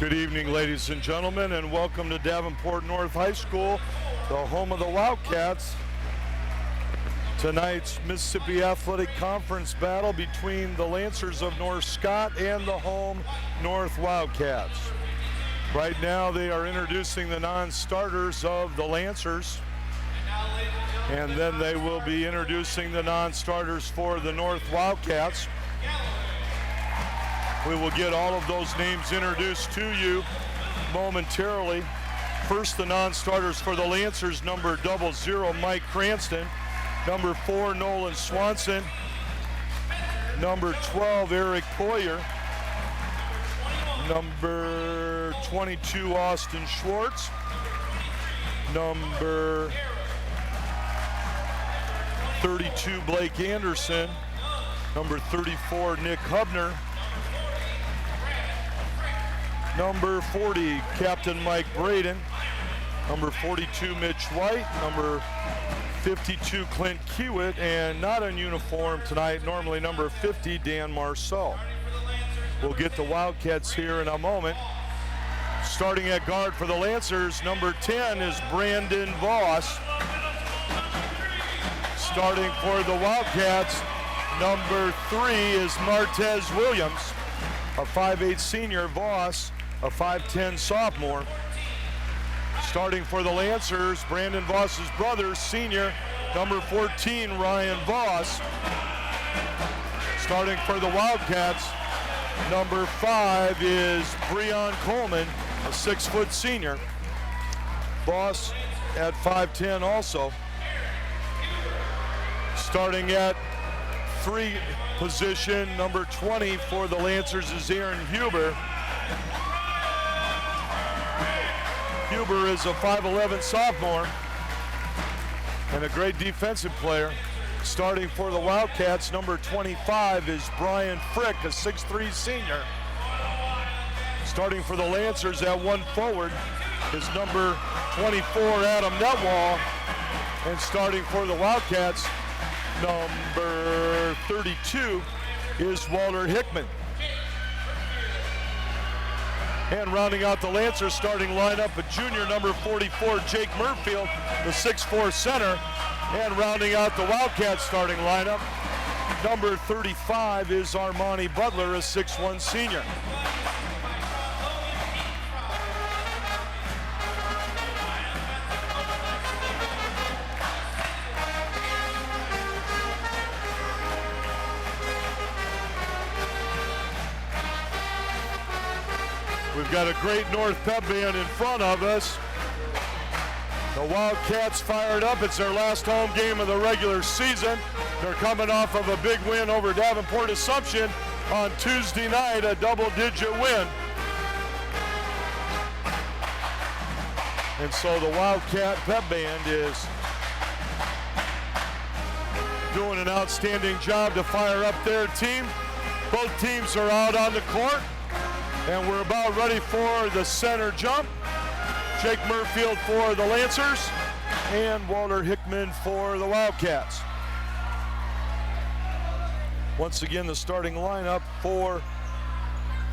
Good evening, ladies and gentlemen, and welcome to Davenport North High School, the home of the Wildcats. Tonight's Mississippi Athletic Conference battle between the Lancers of North Scott and the home North Wildcats. Right now they are introducing the non-starters of the Lancers, and then they will be introducing the non-starters for the North Wildcats. We will get all of those names introduced to you momentarily. First, the non-starters for the Lancers: number 00, Mike Cranston; number 4, Nolan Swanson; number 12, Eric Poyer; number 22, Austin Schwartz; number 32, Blake Anderson; number 34, Nick Hubner; number 40, Captain Mike Braden; number 42, Mitch White; number 52, Clint Kiewit; and not in uniform tonight, normally number 50, Dan Marceau. We'll get the Wildcats here in a moment. Starting at guard for the Lancers, number 10 is Brandon Voss. Starting for the Wildcats, number 3 is Martez Williams, a 5'8" senior. Voss, a 5'10" sophomore. Starting for the Lancers, Brandon Voss's brother, senior, number 14, Ryan Voss. Starting for the Wildcats, number 5 is Breon Coleman, a 6-foot senior. Voss at 5'10" also. Starting at 3 position, number 20 for the Lancers is Aaron Huber. Huber is a 5'11" sophomore and a great defensive player. Starting for the Wildcats, number 25 is Brian Frick, a 6'3" senior. Starting for the Lancers at 1 forward is number 24, Adam Netwall. And starting for the Wildcats, number 32 is Walter Hickman. And rounding out the Lancers starting lineup, a junior, number 44, Jake Murfield, the 6'4" center. And rounding out the Wildcats starting lineup, number 35 is Armani Butler, a 6'1" senior. We've got a great North Pep band in front of us. The Wildcats fired up. It's their last home game of the regular season. They're coming off of a big win over Davenport Assumption on Tuesday night, a double-digit win. And so the Wildcat Pep band is doing an outstanding job to fire up their team. Both teams are out on the court. And we're about ready for the center jump. Jake Murfield for the Lancers and Walter Hickman for the Wildcats. Once again, the starting lineup for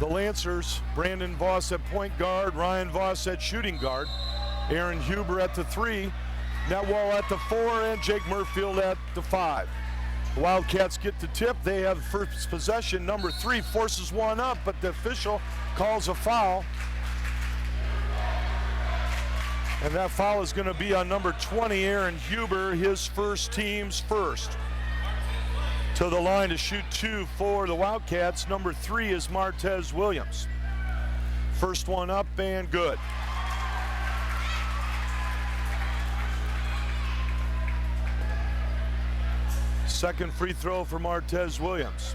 the Lancers: Brandon Voss at point guard, Ryan Voss at shooting guard, Aaron Huber at the 3, Netwall at the 4, and Jake Murfield at the 5. The Wildcats get the tip. They have first possession. Number 3 forces one up, but the official calls a foul. And that foul is going to be on number 20, Aaron Huber, his first, team's first. To the line to shoot 2 for the Wildcats, number 3 is Martez Williams. First one up and good. Second free throw for Martez Williams.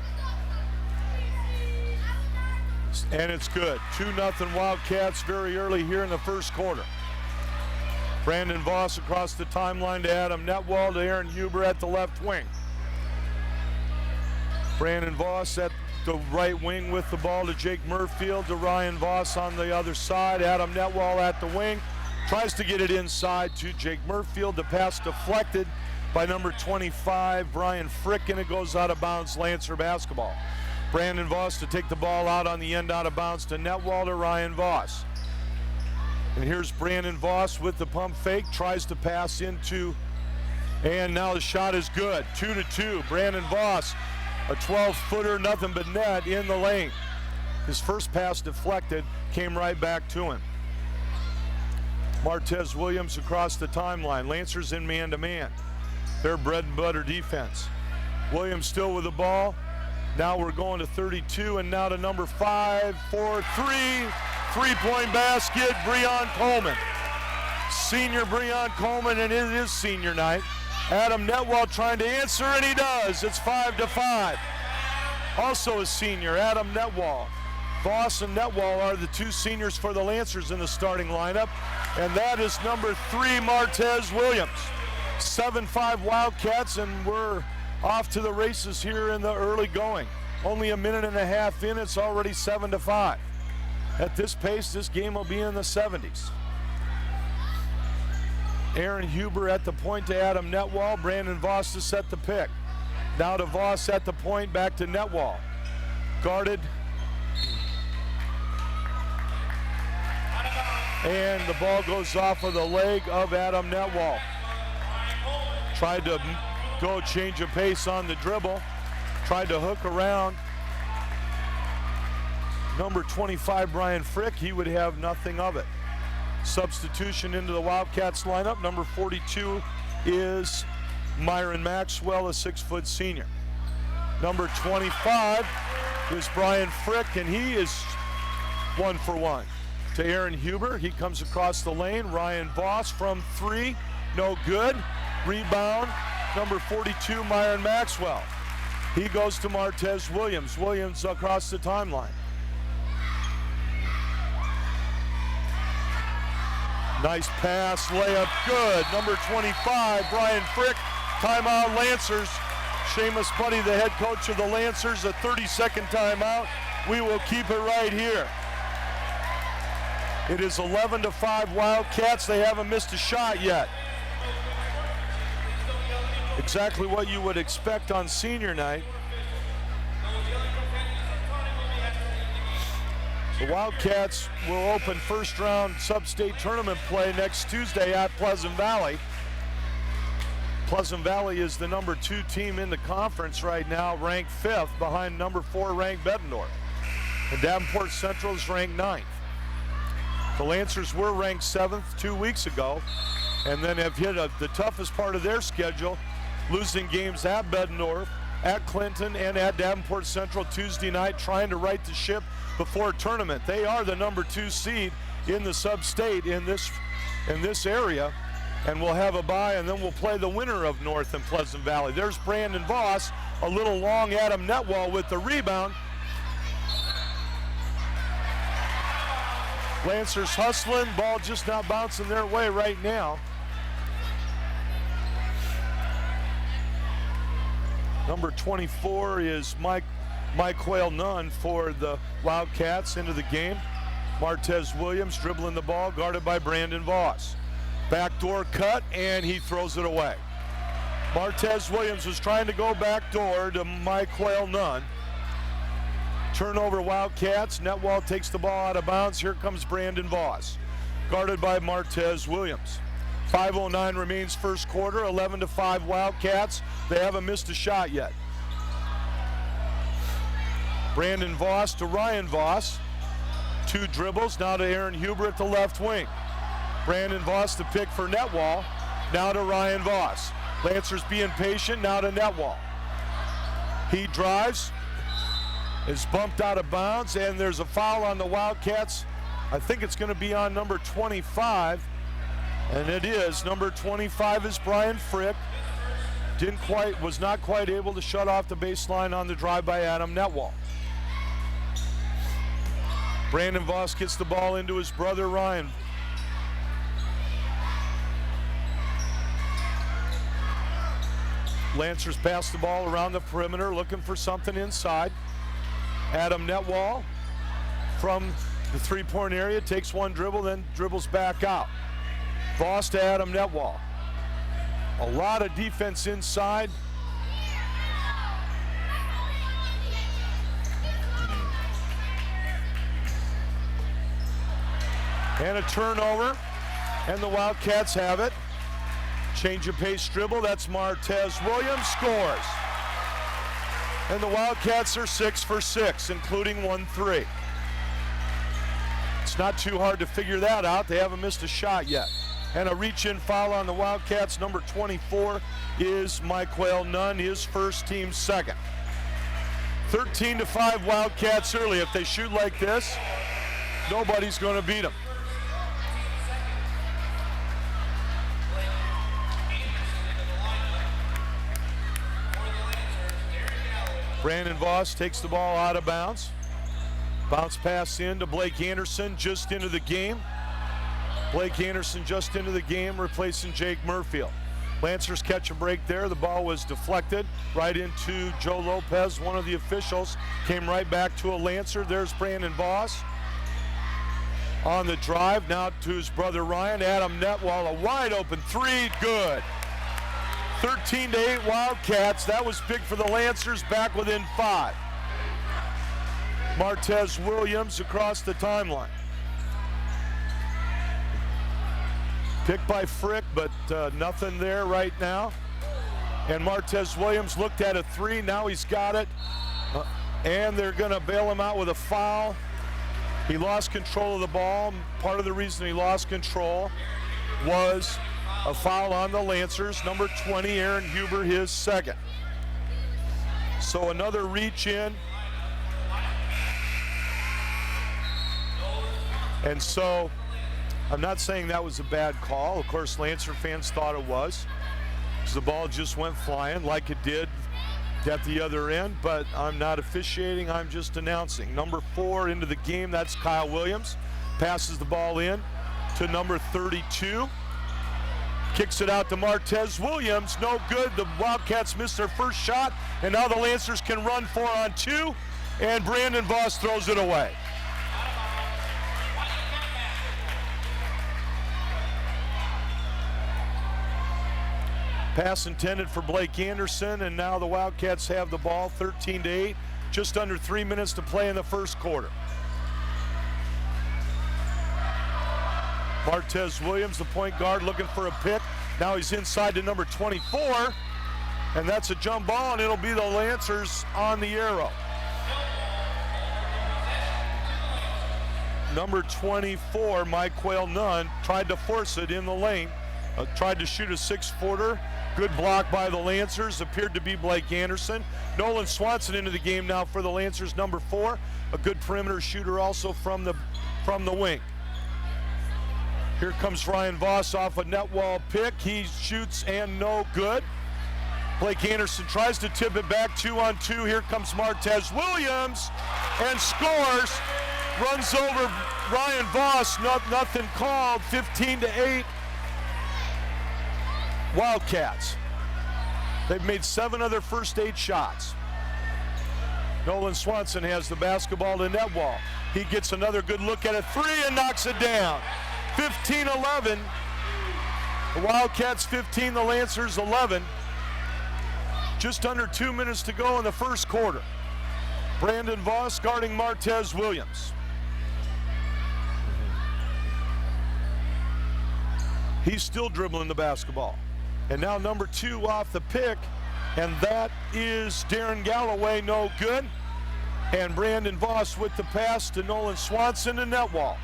And it's good. 2-0 Wildcats very early here in the first quarter. Brandon Voss across the timeline to Adam Netwall to Aaron Huber at the left wing. Brandon Voss at the right wing with the ball to Jake Murfield to Ryan Voss on the other side. Adam Netwall at the wing. Tries to get it inside to Jake Murfield. The pass deflected by number 25, Brian Frick, and it goes out of bounds, Lancer basketball. Brandon Voss to take the ball out on the end out of bounds to Netwall to Ryan Voss. And here's Brandon Voss with the pump fake, tries to pass into, and now the shot is good. 2-2. Brandon Voss, a 12-footer, nothing but net in the lane. His first pass deflected, came right back to him. Martez Williams across the timeline. Lancers in man-to-man. Their bread and butter defense. Williams still with the ball. Now we're going to 32, and now to number 5 for 3. Three-point basket, Breon Coleman. Senior Breon Coleman, and it is senior night. Adam Netwall trying to answer, and he does. It's 5-5. Also a senior, Adam Netwall. Voss and Netwall are the two seniors for the Lancers in the starting lineup, and that is number 3, Martez Williams. 7-5 Wildcats, and we're off to the races here in the early going. Only a minute and a half in, it's already 7-5. At this pace, this game will be in the 70s. Aaron Huber at the point to Adam Netwall. Brandon Voss to set the pick. Now to Voss at the point, back to Netwall. Guarded. And the ball goes off of the leg of Adam Netwall. Tried to go change of pace on the dribble. Tried to hook around. Number 25, Brian Frick, he would have nothing of it. Substitution into the Wildcats lineup. Number 42 is Myron Maxwell, a 6-foot senior. Number 25 is Brian Frick, and he is 1 for 1. To Aaron Huber, he comes across the lane. Ryan Voss from 3, no good. Rebound, number 42, Myron Maxwell. He goes to Martez Williams. Williams across the timeline. Nice pass, layup, good. Number 25, Brian Frick. Timeout, Lancers. Seamus Buddy, the head coach of the Lancers, a 30-second timeout. We will keep it right here. It is 11-5 Wildcats. They haven't missed a shot yet. Exactly what you would expect on senior night. The Wildcats will open first-round sub-state tournament play next Tuesday at Pleasant Valley. Pleasant Valley is the number 2 team in the conference right now, ranked 5th behind number 4 ranked Bettendorf. And Davenport Central is ranked 9th. The Lancers were ranked 7th 2 weeks ago, and then have hit the toughest part of their schedule, losing games at Bettendorf, at Clinton, and at Davenport Central Tuesday night, trying to right the ship before tournament. They are the number 2 seed in the sub-state in this area, and we'll have a bye, and then we'll play the winner of North and Pleasant Valley. There's Brandon Voss, a little long. Adam Netwall with the rebound. Lancers hustling, ball just not bouncing their way right now. Number 24 is Michael Nunn for the Wildcats into the game. Martez Williams dribbling the ball, guarded by Brandon Voss. Backdoor cut, and he throws it away. Martez Williams was trying to go backdoor to Michael Nunn. Turnover Wildcats. Netwall takes the ball out of bounds. Here comes Brandon Voss, guarded by Martez Williams. 5:09 remains first quarter, 11-5 Wildcats. They haven't missed a shot yet. Brandon Voss to Ryan Voss. 2 dribbles, now to Aaron Huber at the left wing. Brandon Voss to pick for Netwall, now to Ryan Voss. Lancers being patient, now to Netwall. He drives, is bumped out of bounds, and there's a foul on the Wildcats. I think it's going to be on number 25. And it is. Number 25 is Brian Frick. Was not quite able to shut off the baseline on the drive by Adam Netwall. Brandon Voss gets the ball into his brother Ryan. Lancers pass the ball around the perimeter, looking for something inside. Adam Netwall from the three-point area takes one dribble, then dribbles back out. Voss to Adam Netwall. A lot of defense inside. And a turnover, and the Wildcats have it. Change of pace dribble, that's Martez Williams, scores. And the Wildcats are 6 for 6, including 1 3. It's not too hard to figure that out. They haven't missed a shot yet. And a reach-in foul on the Wildcats. Number 24 is Michael Nunn, his first, team second. 13-5 Wildcats early. If they shoot like this, nobody's going to beat them. Brandon Voss takes the ball out of bounds. Bounce pass in to Blake Anderson, just into the game. Blake Anderson just into the game, replacing Jake Murfield. Lancers catch a break there. The ball was deflected right into Joe Lopez. One of the officials came right back to a Lancer. There's Brandon Voss on the drive. Now to his brother Ryan. Adam Netwall, a wide open three, good. 13-8 Wildcats. That was big for the Lancers, back within 5. Martez Williams across the timeline. Picked by Frick, but nothing there right now. And Martez Williams looked at a 3, now he's got it. And they're gonna bail him out with a foul. He lost control of the ball. Part of the reason he lost control was a foul on the Lancers. Number 20, Aaron Huber, his second. So another reach in. And so, I'm not saying that was a bad call. Of course, Lancer fans thought it was, because the ball just went flying like it did at the other end, but I'm not officiating, I'm just announcing. Number 4 into the game, that's Kyle Williams. Passes the ball in to number 32. Kicks it out to Martez Williams, no good. The Wildcats missed their first shot, and now the Lancers can run 4-on-2, and Brandon Voss throws it away. Pass intended for Blake Anderson, and now the Wildcats have the ball, 13-8. Just under 3 minutes to play in the first quarter. Martez Williams, the point guard, looking for a pick. Now he's inside to number 24, and that's a jump ball, and it'll be the Lancers on the arrow. Number 24, Michael Nunn, tried to force it in the lane. Tried to shoot a 6-footer. Good block by the Lancers. Appeared to be Blake Anderson. Nolan Swanson into the game now for the Lancers, number 4. A good perimeter shooter also from the wing. Here comes Ryan Voss off a net wall pick. He shoots and no good. Blake Anderson tries to tip it back, 2-on-2. Here comes Martez Williams and scores. Runs over Ryan Voss, nothing called, 15-8. Wildcats. They've made 7 of their first 8 shots. Nolan Swanson has the basketball to Netwall. He gets another good look at a 3 and knocks it down. 15-11. The Wildcats 15, the Lancers 11. Just under 2 minutes to go in the first quarter. Brandon Voss guarding Martez Williams. He's still dribbling the basketball. And now number 2 off the pick, and that is Darren Galloway, no good. And Brandon Voss with the pass to Nolan Swanson and Netwall.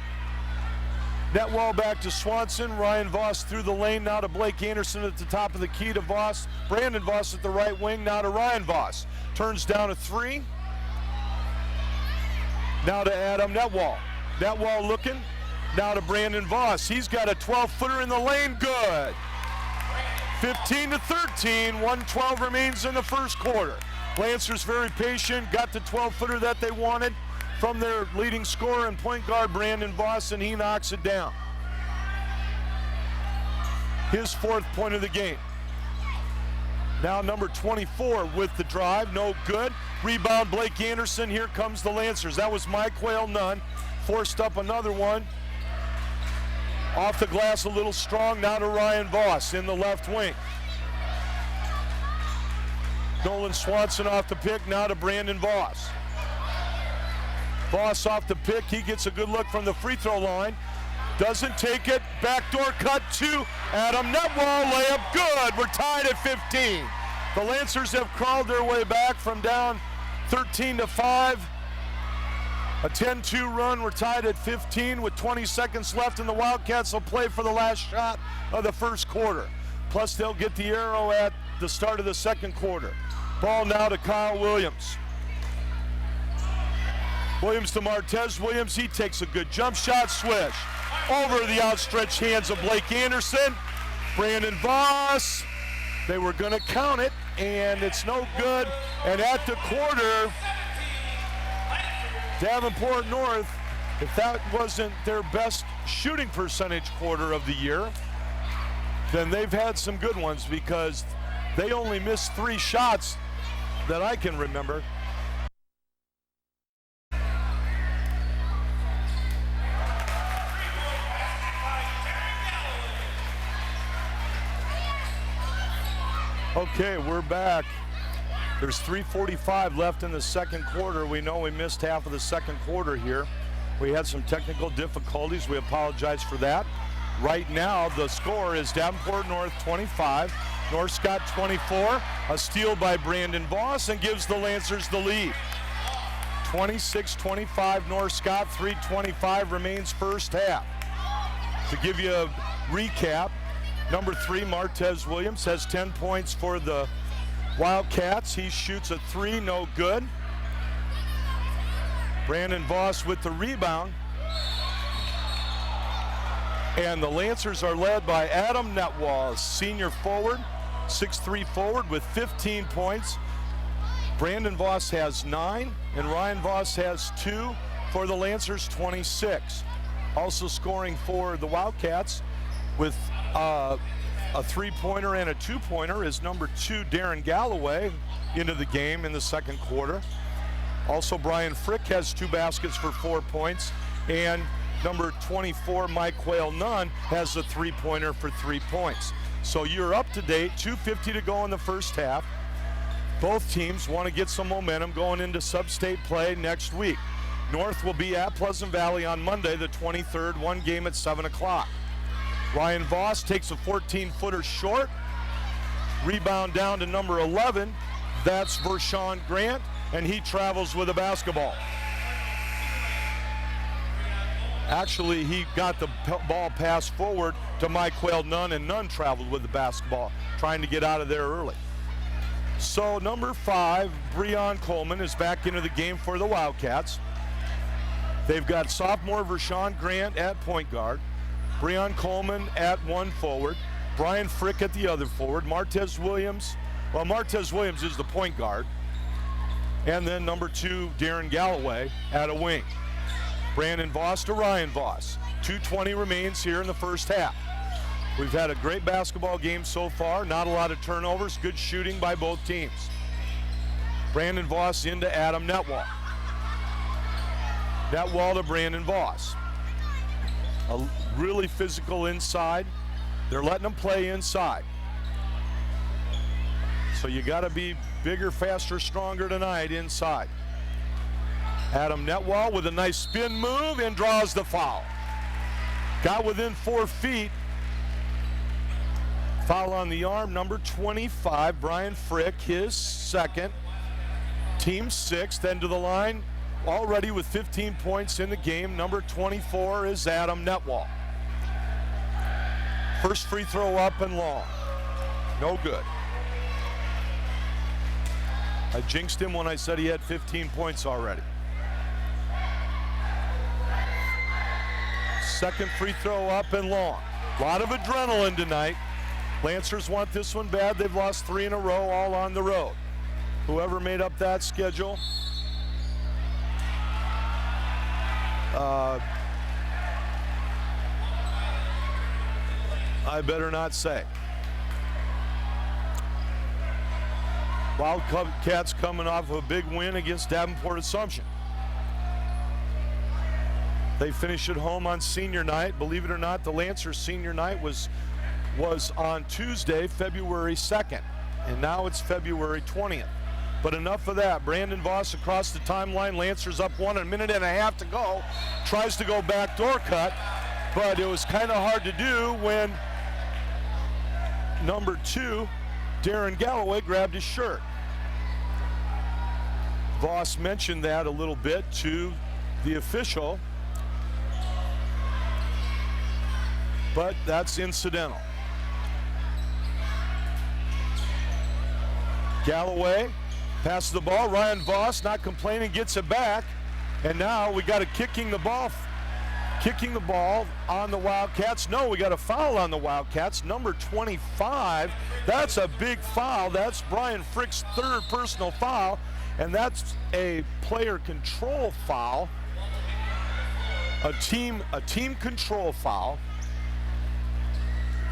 Netwall back to Swanson. Ryan Voss through the lane, now to Blake Anderson at the top of the key to Voss. Brandon Voss at the right wing, now to Ryan Voss. Turns down a 3. Now to Adam Netwall. Netwall looking, now to Brandon Voss. He's got a 12-footer in the lane, good. 15-13, 1:12 remains in the first quarter. Lancers very patient, got the 12-footer that they wanted from their leading scorer and point guard Brandon Voss, and he knocks it down. His 4th point of the game. Now number 24 with the drive, no good. Rebound Blake Anderson, here comes the Lancers. That was Michael Nunn, forced up another one. Off the glass a little strong, now to Ryan Voss in the left wing. Nolan Swanson off the pick, now to Brandon Voss. Voss off the pick, he gets a good look from the free throw line. Doesn't take it. Backdoor cut to Adam Netwall. Layup good. We're tied at 15. The Lancers have crawled their way back from down 13-5. A 10-2 run. We're tied at 15 with 20 seconds left, and the Wildcats will play for the last shot of the first quarter. Plus, they'll get the arrow at the start of the second quarter. Ball now to Kyle Williams. Williams to Martez Williams. He takes a good jump shot, swish. Over the outstretched hands of Blake Anderson. Brandon Voss. They were going to count it, and it's no good. And at the quarter, Davenport North, if that wasn't their best shooting percentage quarter of the year, then they've had some good ones, because they only missed 3 shots that I can remember. Okay, we're back. There's 3:45 left in the second quarter. We know we missed half of the second quarter here. We had some technical difficulties. We apologize for that. Right now, the score is Davenport North 25, North Scott 24. A steal by Brandon Voss, and gives the Lancers the lead. 26-25 North Scott, 3:25 remains first half. To give you a recap, number 3, Martez Williams, has 10 points for the Wildcats. He shoots a 3, no good. Brandon Voss with the rebound. And the Lancers are led by Adam Netwall, senior forward, 6'3" forward with 15 points. Brandon Voss has 9, and Ryan Voss has 2 for the Lancers, 26. Also scoring for the Wildcats with a 3-pointer and a 2-pointer is number 2, Darren Galloway, into the game in the second quarter. Also, Brian Frick has 2 baskets for 4 points, and number 24, Mike Quayle-Nunn, has a 3-pointer for 3 points. So you're up to date, 2:50 to go in the first half. Both teams want to get some momentum going into sub-state play next week. North will be at Pleasant Valley on Monday, the 23rd, one game at 7 o'clock. Ryan Voss takes a 14-footer short. Rebound down to number 11. That's Vershawn Grant, and he travels with a basketball. Actually, he got the ball passed forward to Mike Quayle-Nunn, and Nunn traveled with the basketball, trying to get out of there early. So number 5, Breon Coleman, is back into the game for the Wildcats. They've got sophomore Vershawn Grant at point guard, Breon Coleman at 1 forward, Brian Frick at the other forward, Martez Williams is the point guard, and then number 2, Darren Galloway at a wing. Brandon Voss to Ryan Voss. 2:20 remains here in the first half. We've had a great basketball game so far, not a lot of turnovers, good shooting by both teams. Brandon Voss into Adam Netwall. Netwall to Brandon Voss. A really physical inside. They're letting them play inside. So you got to be bigger, faster, stronger tonight inside. Adam Netwall with a nice spin move and draws the foul. Got within 4 feet. Foul on the arm, number 25, Brian Frick, his second, team 6th, then to the line, already with 15 points in the game. Number 24 is Adam Netwall. First free throw up and long. No good. I jinxed him when I said he had 15 points already. Second free throw up and long. A lot of adrenaline tonight. Lancers want this one bad. They've lost 3 in a row, all on the road. Whoever made up that schedule, I better not say. Wildcats coming off of a big win against Davenport Assumption. They finish at home on senior night. Believe it or not, the Lancers senior night was on Tuesday, February 2nd, and now it's February 20th. But enough of that. Brandon Voss across the timeline. Lancers up 1, a minute and a half to go. Tries to go backdoor cut. but it was kind of hard to do when number 2, Darren Galloway, grabbed his shirt. Voss mentioned that a little bit to the official, but that's incidental. Galloway passes the ball. Ryan Voss, not complaining, gets it back. And now we got a kicking the ball on the Wildcats. No, we got a foul on the Wildcats. Number 25, that's a big foul. That's Brian Frick's 3rd personal foul, and that's a player control foul. A team control foul.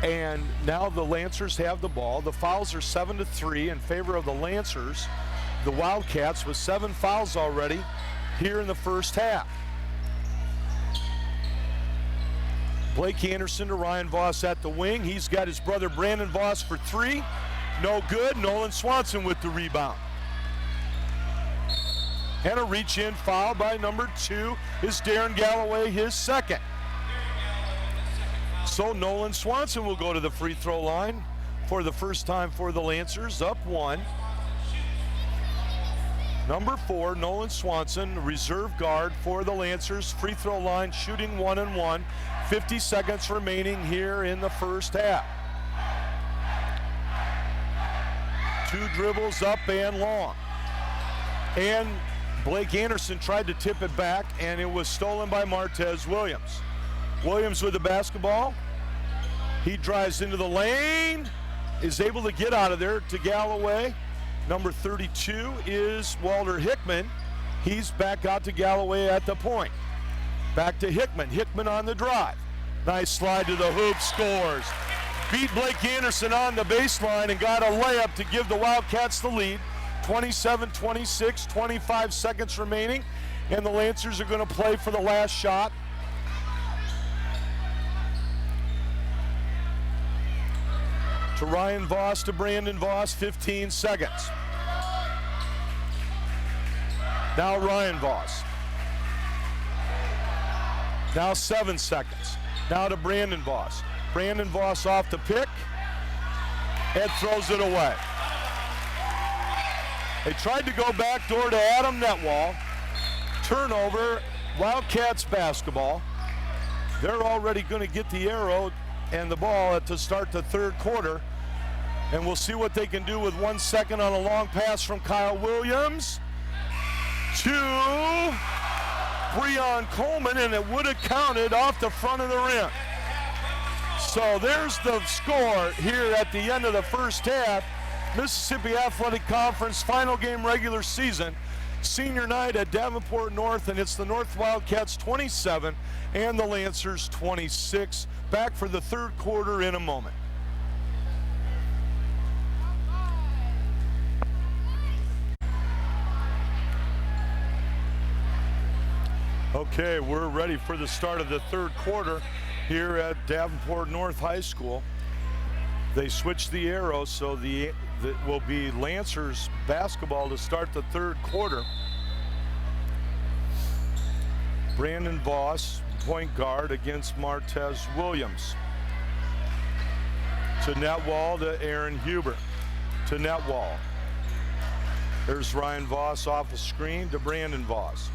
And now the Lancers have the ball. The fouls are 7-3 in favor of the Lancers. The Wildcats with 7 fouls already here in the first half. Blake Anderson to Ryan Voss at the wing. He's got his brother Brandon Voss for 3. No good. Nolan Swanson with the rebound. And a reach-in foul by number 2 is Darren Galloway, his 2nd. So Nolan Swanson will go to the free throw line for the first time for the Lancers, up 1. Number 4, Nolan Swanson, reserve guard for the Lancers, free throw line, shooting 1-1. 50 seconds remaining here in the first half. 2 dribbles up and long. And Blake Anderson tried to tip it back, and it was stolen by Martez Williams. Williams with the basketball. He drives into the lane, is able to get out of there to Galloway. Number 32 is Walter Hickman. He's back out to Galloway at the point. Back to Hickman. Hickman on the drive. Nice slide to the hoop, scores. Beat Blake Anderson on the baseline and got a layup to give the Wildcats the lead. 27-26, 25 seconds remaining, and the Lancers are going to play for the last shot. To Ryan Voss, to Brandon Voss, 15 seconds. Now Ryan Voss. Now 7 seconds. Now to Brandon Voss. Brandon Voss off the pick and throws it away. They tried to go back door to Adam Netwall. Turnover, Wildcats basketball. They're already going to get the arrow and the ball to start the 3rd quarter. And we'll see what they can do with 1 second on a long pass from Kyle Williams to Breon Coleman, and it would have counted off the front of the rim. So there's the score here at the end of the first half. Mississippi Athletic Conference final game regular season. Senior night at Davenport North, and it's the North Wildcats 27 and the Lancers 26. Back for the 3rd quarter in a moment. Okay, we're ready for the start of the 3rd quarter here at Davenport North High School. They switched the arrow, so it will be Lancers basketball to start the 3rd quarter. Brandon Voss, point guard, against Martez Williams. To Netwall, to Aaron Huber. To Netwall. There's Ryan Voss off the screen to Brandon Voss.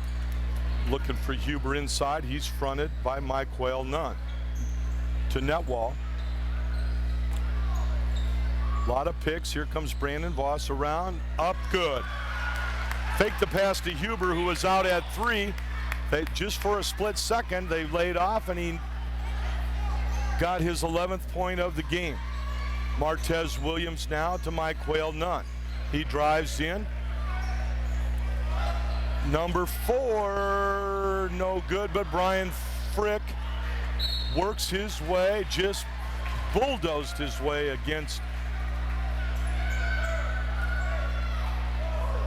Looking for Huber inside. He's fronted by Mike Whale-Nunn. To Netwall. A lot of picks. Here comes Brandon Voss around. Up, good. Fake the pass to Huber, who was out at 3. Just for a split second, they laid off, and he got his 11th point of the game. Martez Williams now to Mike Whale-Nunn. He drives in. Number 4, no good, but Brian Frick works his way, just bulldozed his way against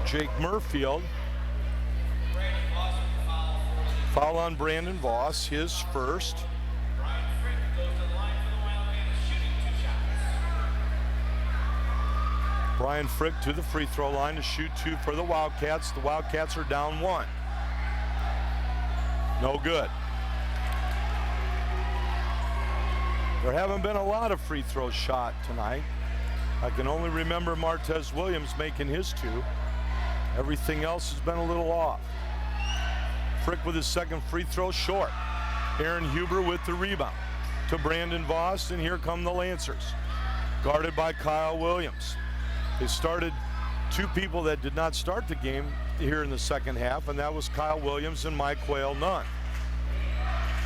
Jake Murfield. Foul on Brandon Voss, his first. Brian Frick to the free throw line to shoot 2 for the Wildcats. The Wildcats are down 1. No good. There haven't been a lot of free throws shot tonight. I can only remember Martez Williams making his 2. Everything else has been a little off. Frick with his second free throw, short. Aaron Huber with the rebound to Brandon Voss, and here come the Lancers. Guarded by Kyle Williams. They started 2 people that did not start the game here in the second half, and that was Kyle Williams and Myquail Nunn.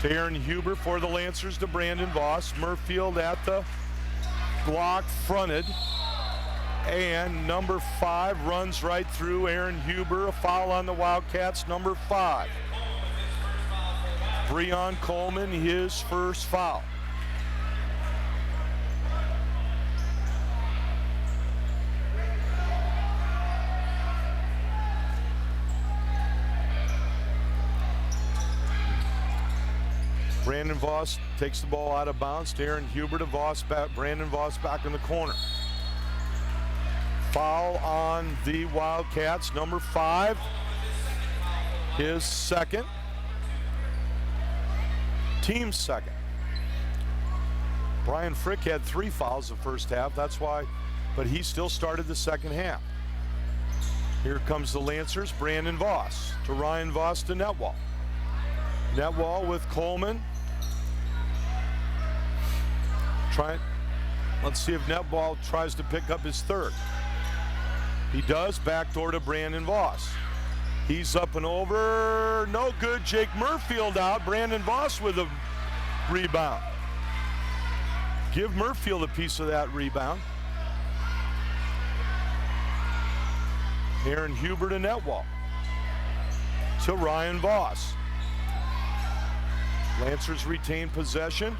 To Aaron Huber for the Lancers to Brandon Voss. Murfield at the block, fronted, and number 5 runs right through Aaron Huber. A foul on the Wildcats, number 5. Breon Coleman, his first foul. Brandon Voss takes the ball out of bounds to Aaron Huber to Voss back. Brandon Voss back in the corner. Foul on the Wildcats, number 5. His second. Team's second. Brian Frick had 3 fouls the first half. That's why, but he still started the second half. Here comes the Lancers. Brandon Voss to Ryan Voss to Netwall. Netwall with Coleman. Let's see if Netwall tries to pick up his 3rd. He does. Backdoor to Brandon Voss. He's up and over. No good. Jake Murfield out. Brandon Voss with a rebound. Give Murfield a piece of that rebound. Aaron Huber to Netwall. To Ryan Voss. Lancers retain possession.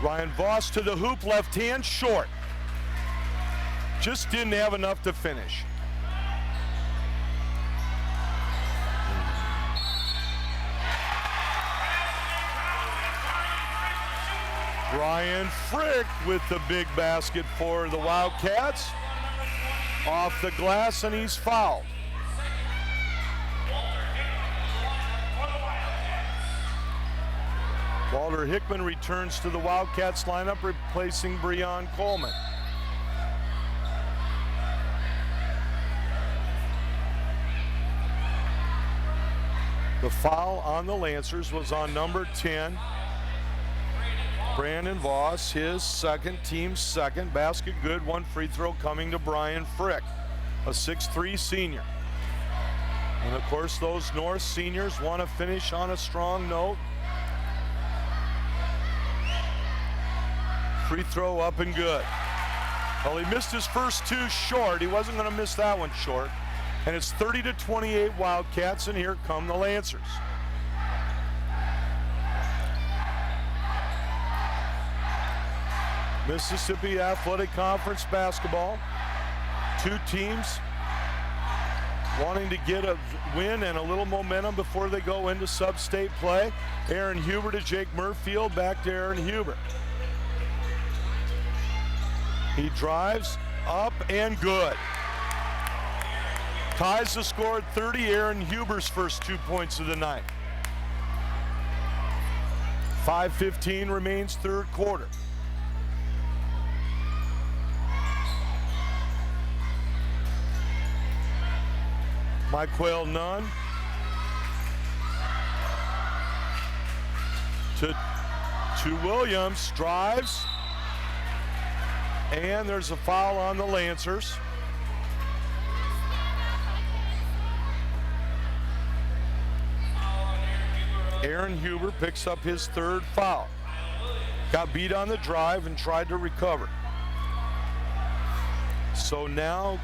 Ryan Voss to the hoop, left hand, short. Just didn't have enough to finish. Brian Frick with the big basket for the Wildcats. Off the glass, and he's fouled. Walter Hickman returns to the Wildcats lineup, replacing Breon Coleman. The foul on the Lancers was on number 10, Brandon Voss, his second, team's second. Basket good, 1 free throw coming to Brian Frick, a 6'3" senior. And of course, those North seniors want to finish on a strong note. Free throw up and good. Well, he missed his first 2 short. He wasn't going to miss that one short. And it's 30-28 Wildcats, and here come the Lancers. Mississippi Athletic Conference basketball. 2 teams wanting to get a win and a little momentum before they go into sub-state play. Aaron Huber to Jake Murfield, back to Aaron Huber. He drives up and good. Ties the score at 30. Aaron Huber's first 2 points of the night. 5:15 remains, 3rd quarter. Myquail Nunn to Williams, drives. And there's a foul on the Lancers. Aaron Huber picks up his 3rd foul. Got beat on the drive and tried to recover. So now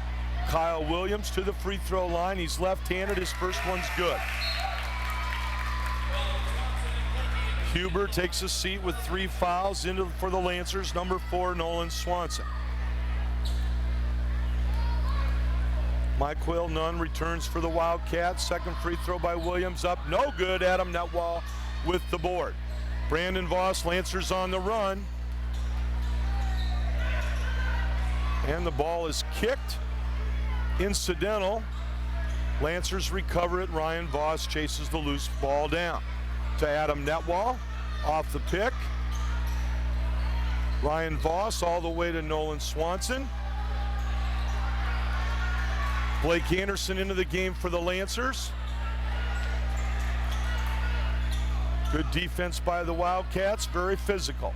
Kyle Williams to the free throw line. He's left-handed. His first one's good. Huber takes a seat with 3 fouls for the Lancers. Number 4, Nolan Swanson. Myquail Nunn returns for the Wildcats. Second free throw by Williams, up, no good. Adam Netwall with the board. Brandon Voss, Lancers on the run. And the ball is kicked. Incidental. Lancers recover it. Ryan Voss chases the loose ball down to Adam Netwall, off the pick. Ryan Voss all the way to Nolan Swanson. Blake Anderson into the game for the Lancers. Good defense by the Wildcats, very physical.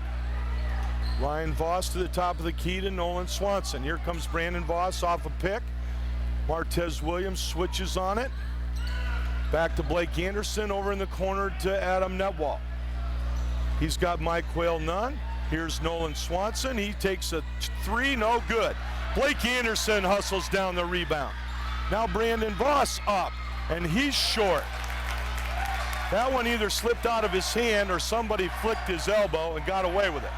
Ryan Voss to the top of the key to Nolan Swanson. Here comes Brandon Voss off a pick. Martez Williams switches on it. Back to Blake Anderson, over in the corner to Adam Netwall. He's got Mike Quayle none. Here's Nolan Swanson. He takes a three, no good. Blake Anderson hustles down the rebound. Now Brandon Voss up, and he's short. That one either slipped out of his hand or somebody flicked his elbow and got away with it.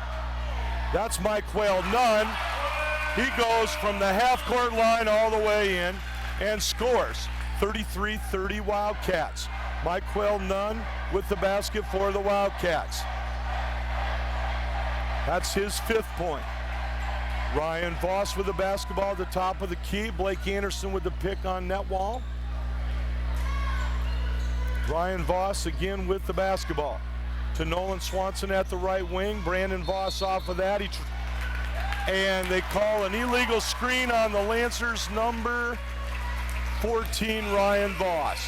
That's Mike Quayle none. He goes from the half-court line all the way in and scores. 33-30 Wildcats. Mike Quayle none with the basket for the Wildcats. That's his 5th point. Ryan Voss with the basketball at the top of the key. Blake Anderson with the pick on Netwall. Ryan Voss again with the basketball to Nolan Swanson at the right wing. Brandon Voss off of that. And they call an illegal screen on the Lancers, number 14, Ryan Voss.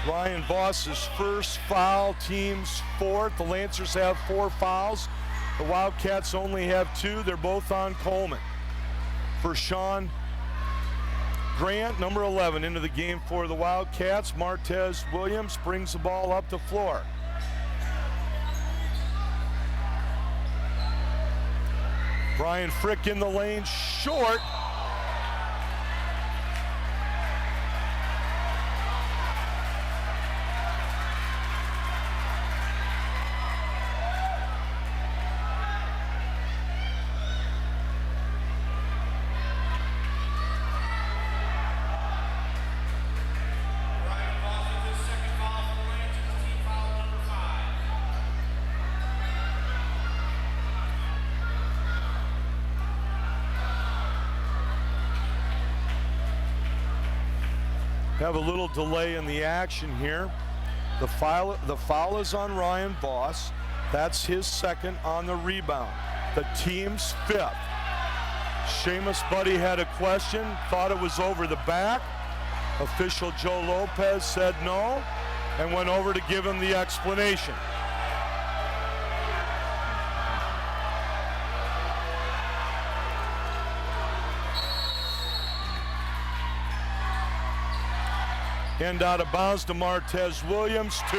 Ryan Voss's first foul, team's 4th. The Lancers have 4 fouls. The Wildcats only have 2. They're both on Coleman. For Sean Grant, number 11, into the game for the Wildcats. Martez Williams brings the ball up the floor. Brian Frick in the lane, short. Have a little delay in the action here. The foul is on Ryan Voss. That's his 2nd on the rebound. The team's 5th. Seamus Buddy had a question, thought it was over the back. Official Joe Lopez said no and went over to give him the explanation. End out of bounds to Martez Williams, 2.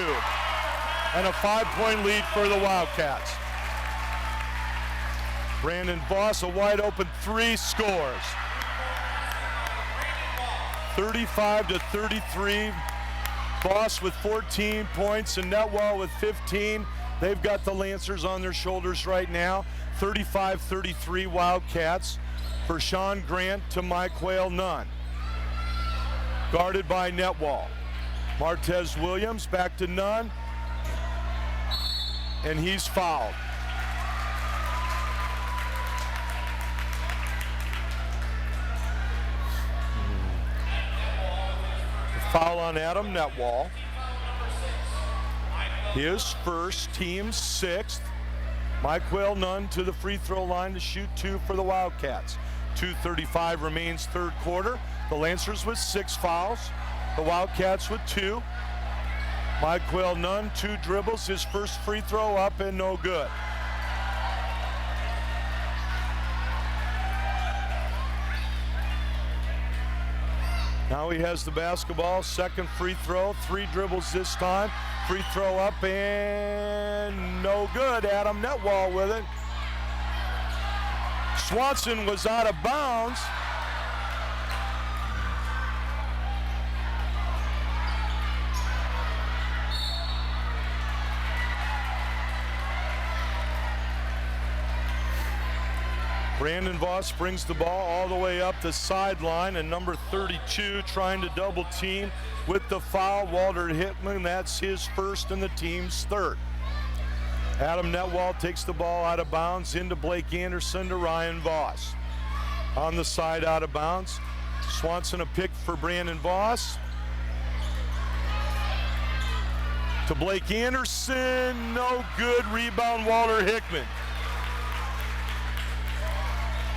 And a 5-point lead for the Wildcats. Brandon Voss, a wide open 3, scores. 35-33. Voss with 14 points and Netwall with 15. They've got the Lancers on their shoulders right now. 35-33 Wildcats. For Sean Grant to Mike Quayle none. Guarded by Netwall. Martez Williams back to none. And he's fouled. Foul on Adam Netwall. His first, team's 6th. Mike Quayle none to the free throw line to shoot 2 for the Wildcats. 2:35 remains 3rd quarter. The Lancers with 6 fouls. The Wildcats with 2. Mike Quayle none, 2 dribbles. His first free throw up and no good. Now he has the basketball. 2nd free throw. 3 dribbles this time. Free throw up and no good. Adam Netwall with it. Swanson was out of bounds. Brandon Voss brings the ball all the way up the sideline, and number 32 trying to double team with the foul. Walter Hittman, that's his first and the team's 3rd. Adam Netwall takes the ball out of bounds into Blake Anderson to Ryan Voss. On the side out of bounds. Swanson a pick for Brandon Voss. to Blake Anderson, no good. Rebound, Walter Hickman.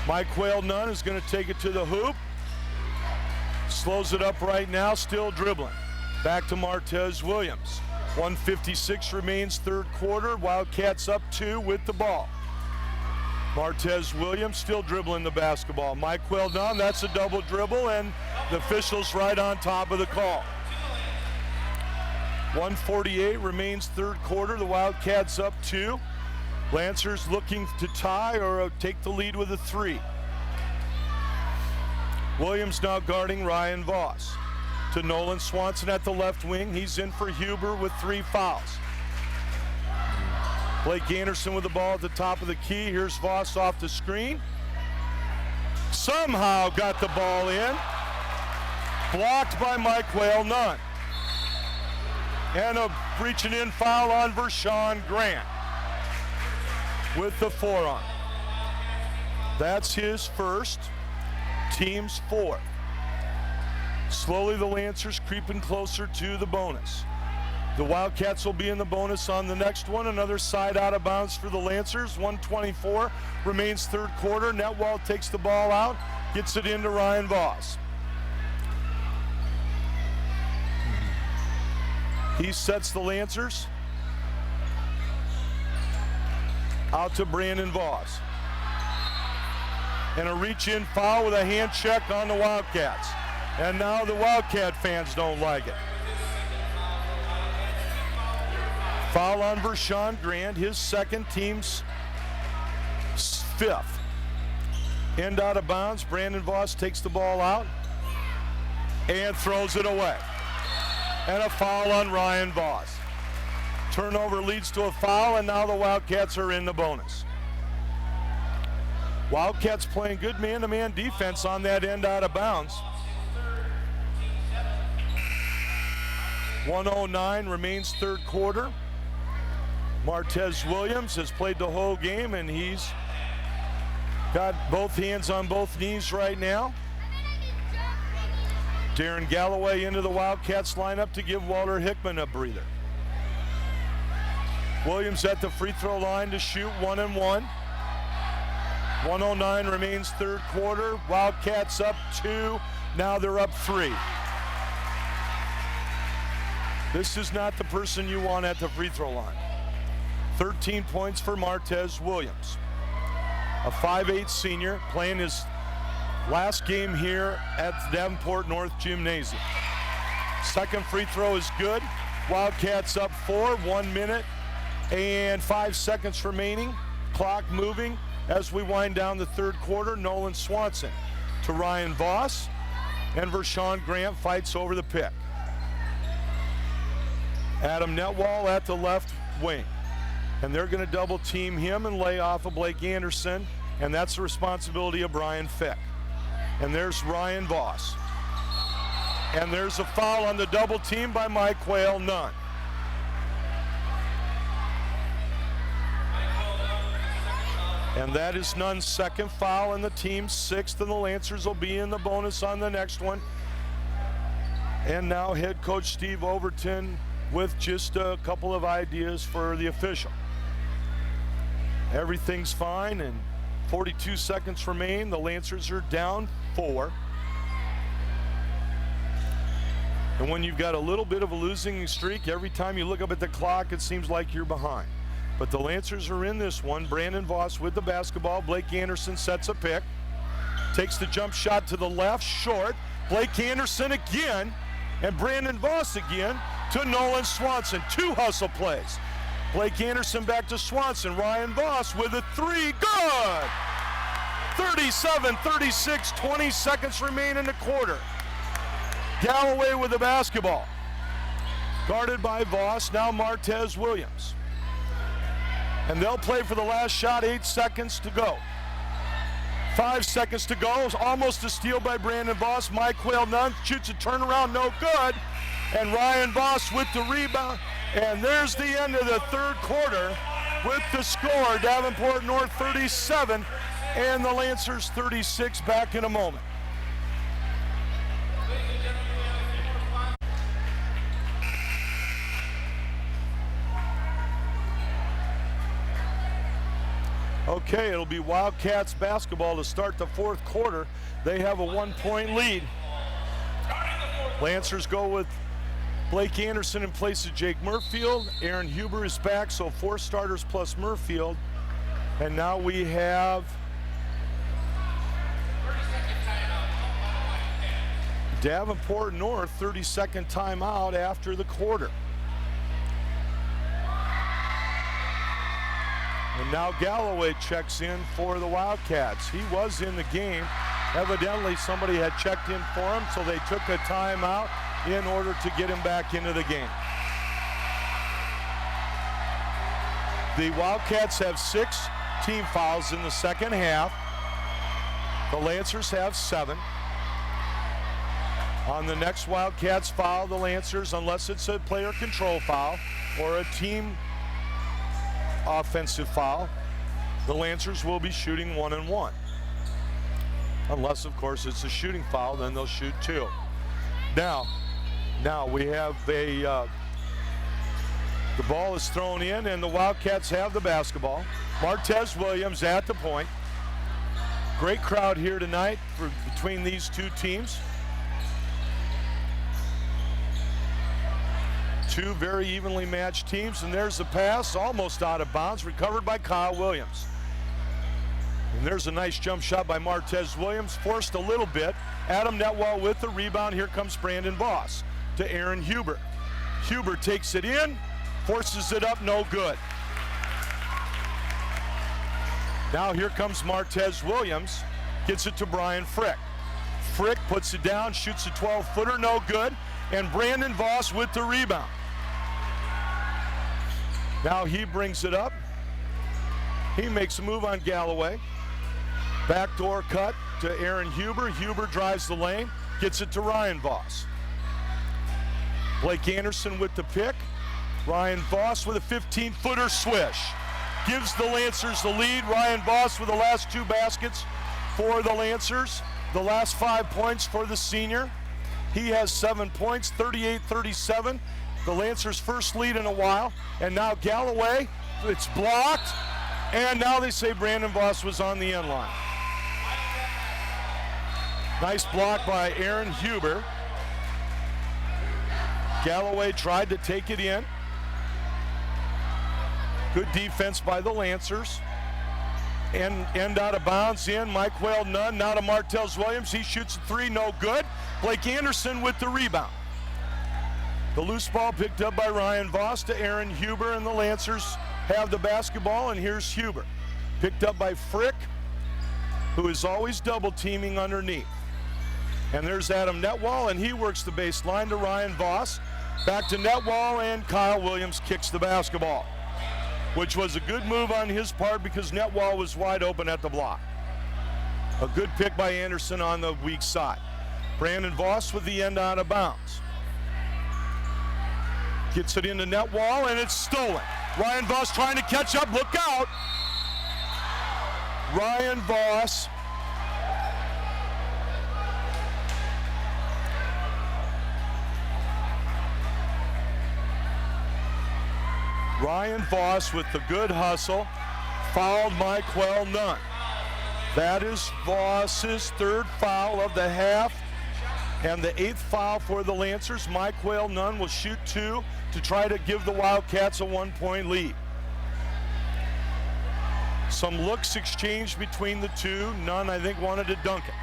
Mike Quayle-Nunn is going to take it to the hoop. Slows it up right now, still dribbling. Back to Martez Williams. 1:56 remains, third quarter. Wildcats up 2 with the ball. Martez Williams still dribbling the basketball. Mike Quayle-Nunn, that's a double dribble, and the officials right on top of the call. 1:48 remains, third quarter. The Wildcats up 2. Lancers looking to tie or take the lead with a 3. Williams now guarding Ryan Voss. To Nolan Swanson at the left wing. He's in for Huber with 3 fouls. Blake Anderson with the ball at the top of the key. Here's Voss off the screen. Somehow got the ball in. Blocked by Mike Quayle-Nunn. And a reaching in foul on Vershawn Grant with the forearm. That's his first, team's 4th. Slowly the Lancers creeping closer to the bonus. The Wildcats will be in the bonus on the next one. Another side out of bounds for the Lancers. 1:24 remains, third quarter. Netwall takes the ball out, gets it into Ryan Voss. He sets the Lancers out to Brandon Voss. And a reach-in foul with a hand check on the Wildcats. And now the Wildcat fans don't like it. Foul on Vershawn Grant, his second, team's 5th. End out of bounds. Brandon Voss takes the ball out and throws it away. And a foul on Ryan Voss. Turnover leads to a foul, and now the Wildcats are in the bonus. Wildcats playing good man-to-man defense on that end out of bounds. 1:09 remains, third quarter. Martez Williams has played the whole game, and he's got both hands on both knees right now. Darren Galloway into the Wildcats lineup to give Walter Hickman a breather. Williams at the free throw line to shoot 1 and 1. 1:09 remains, third quarter. Wildcats up 2. Now they're up 3. This is not the person you want at the free throw line. 13 points for Martez Williams. A 5'8" senior playing his last game here at the Davenport North Gymnasium. Second free throw is good. Wildcats up 4, 1 minute and 5 seconds remaining. Clock moving as we wind down the third quarter. Nolan Swanson to Ryan Voss, and Vershawn Grant fights over the pick. Adam Netwall at the left wing. And they're going to double team him and lay off of Blake Anderson, and that's the responsibility of Brian Fick. And there's Ryan Voss. And there's a foul on the double team by Mike Quayle-Nunn. And that is Nunn's second foul, and the team's 6th, and the Lancers will be in the bonus on the next one. And now head coach Steve Overton with just a couple of ideas for the official. Everything's fine, and 42 seconds remain. The Lancers are down 4. And when you've got a little bit of a losing streak, every time you look up at the clock, it seems like you're behind. But the Lancers are in this one. Brandon Voss with the basketball. Blake Anderson sets a pick. Takes the jump shot to the left, short. Blake Anderson again, and Brandon Voss again to Nolan Swanson. 2 hustle plays. Blake Anderson back to Swanson. Ryan Voss with a 3, good! 37-36, 20 seconds remain in the quarter. Galloway with the basketball. Guarded by Voss, now Martez Williams. And they'll play for the last shot, 8 seconds to go. 5 seconds to go, almost a steal by Brandon Voss. Mike Quayle-Nunn shoots a turnaround, no good. And Ryan Voss with the rebound. And there's the end of the third quarter with the score. Davenport North 37 and the Lancers 36. Back in a moment. Okay, it'll be Wildcats basketball to start the fourth quarter. They have a 1-point lead. Lancers go with Blake Anderson in place of Jake Murfield. Aaron Huber is back, so 4 starters plus Murfield. And now we have Davenport North, 32nd timeout after the quarter. And now Galloway checks in for the Wildcats. He was in the game. Evidently somebody had checked in for him, so they took a timeout in order to get him back into the game. The Wildcats have 6 team fouls in the second half. The Lancers have 7. On the next Wildcats foul, the Lancers, unless it's a player control foul or a team offensive foul, the Lancers will be shooting 1-1. Unless, of course, it's a shooting foul, then they'll shoot 2. Now we have the ball is thrown in, and the Wildcats have the basketball. Martez Williams at the point. Great crowd here tonight between these two teams. 2 very evenly matched teams, and there's the pass, almost out of bounds, recovered by Kyle Williams. And there's a nice jump shot by Martez Williams, forced a little bit. Adam Netwell with the rebound. Here comes Brandon Voss to Aaron Huber. Huber takes it in, forces it up, no good. Now here comes Martez Williams, gets it to Brian Frick. Frick puts it down, shoots a 12-footer, no good, and Brandon Voss with the rebound. Now he brings it up. He makes a move on Galloway. Backdoor cut to Aaron Huber. Huber drives the lane, gets it to Ryan Voss. Blake Anderson with the pick. Ryan Voss with a 15-footer swish. Gives the Lancers the lead. Ryan Voss with the last 2 baskets for the Lancers. The last 5 points for the senior. He has 7 points, 38-37. The Lancers' first lead in a while. And now Galloway, it's blocked. And now they say Brandon Voss was on the end line. Nice block by Aaron Huber. Galloway tried to take it in. Good defense by the Lancers. End out of bounds in. Mike Whale none. Now to Martez Williams. He shoots a 3, no good. Blake Anderson with the rebound. The loose ball picked up by Ryan Voss to Aaron Huber, and the Lancers have the basketball, and here's Huber. Picked up by Frick, who is always double teaming underneath. And there's Adam Netwall, and he works the baseline to Ryan Voss. Back to Netwall, and Kyle Williams kicks the basketball, which was a good move on his part because Netwall was wide open at the block. A good pick by Anderson on the weak side. Brandon Voss with the end out of bounds. Gets it into Netwall, and it's stolen. Ryan Voss trying to catch up, look out. Ryan Voss with the good hustle, fouled Mike Whale none. That is Voss's 3rd foul of the half and the 8th foul for the Lancers. Mike Whale none will shoot 2 to try to give the Wildcats a 1-point lead. Some looks exchanged between the two. Nunn, I think, wanted to dunk it.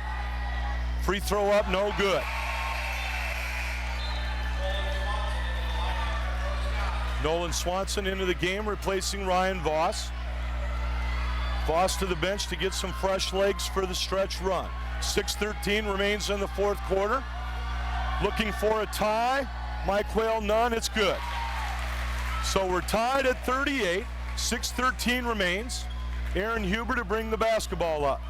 Free throw up, no good. Nolan Swanson into the game, replacing Ryan Voss. Voss to the bench to get some fresh legs for the stretch run. 6:13 remains in the fourth quarter. Looking for a tie. Mike Whale none, it's good. So we're tied at 38. 6:13 remains. Aaron Huber to bring the basketball up.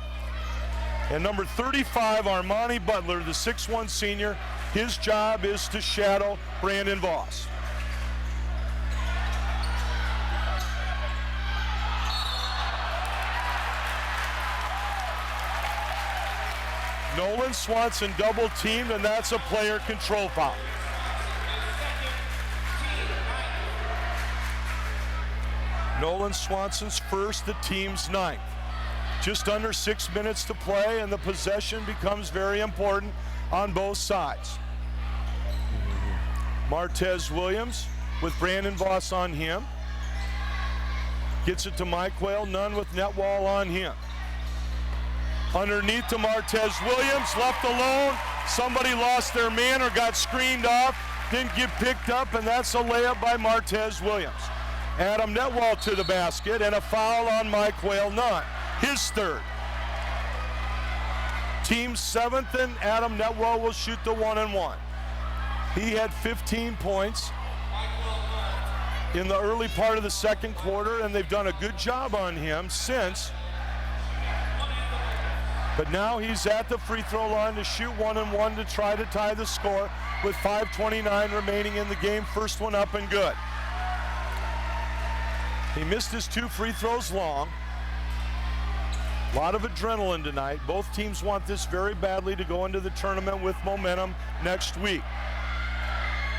And number 35, Armani Butler, the 6'1 senior, his job is to shadow Brandon Voss. Nolan Swanson double teamed, and that's a player control foul. Nolan Swanson's first, the team's 9th. Just under 6 minutes to play, and the possession becomes very important on both sides. Martez Williams with Brandon Voss on him. Gets it to Mike Whale, none with Netwall on him. Underneath to Martez Williams, left alone. Somebody lost their man or got screened off, didn't get picked up, and that's a layup by Martez Williams. Adam Netwall to the basket, and a foul on Mike Whale, none. His third. Team seventh, and Adam Netwall will shoot the 1-and-1. He had 15 points in the early part of the second quarter, and they've done a good job on him since. But now he's at the free throw line to shoot 1-and-1 to try to tie the score with 5:29 remaining in the game. First one up and good. He missed his 2 free throws long. A lot of adrenaline tonight. Both teams want this very badly to go into the tournament with momentum next week.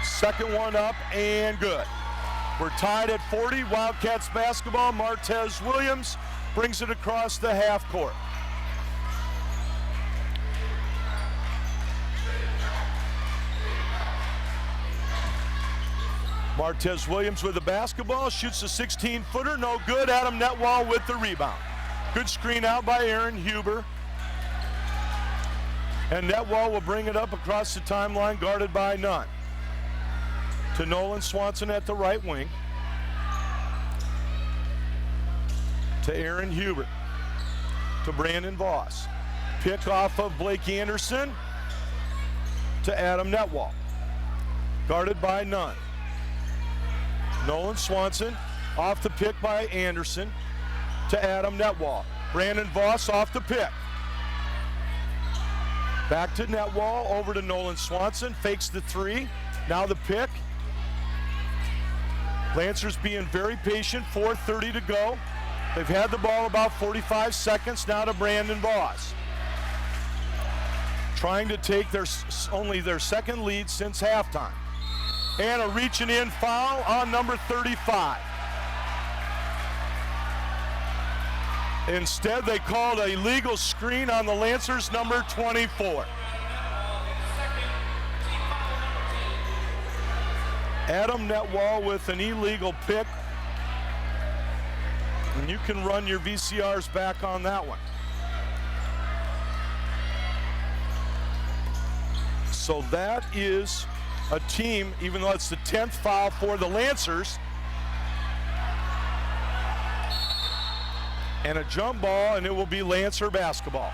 Second one up and good. We're tied at 40. Wildcats basketball. Martez Williams brings it across the half court. Martez Williams with the basketball, shoots a 16-footer, no good. Adam Netwall with the rebound. Good screen out by Aaron Huber. And Netwall will bring it up across the timeline, guarded by none. To Nolan Swanson at the right wing. To Aaron Huber. To Brandon Voss. Pick off of Blake Anderson. To Adam Netwall. Guarded by none. Nolan Swanson off the pick by Anderson to Adam Netwall. Brandon Voss off the pick. Back to Netwall, over to Nolan Swanson, fakes the 3. Now the pick. Lancers being very patient, 4:30 to go. They've had the ball about 45 seconds, now to Brandon Voss. Trying to take only their second lead since halftime. And a reaching in foul on number 35. Instead, they called a legal screen on the Lancers, number 24. Adam Netwall with an illegal pick. And you can run your VCRs back on that one. So that is a team, even though it's the 10th foul for the Lancers. And a jump ball, and it will be Lancer basketball.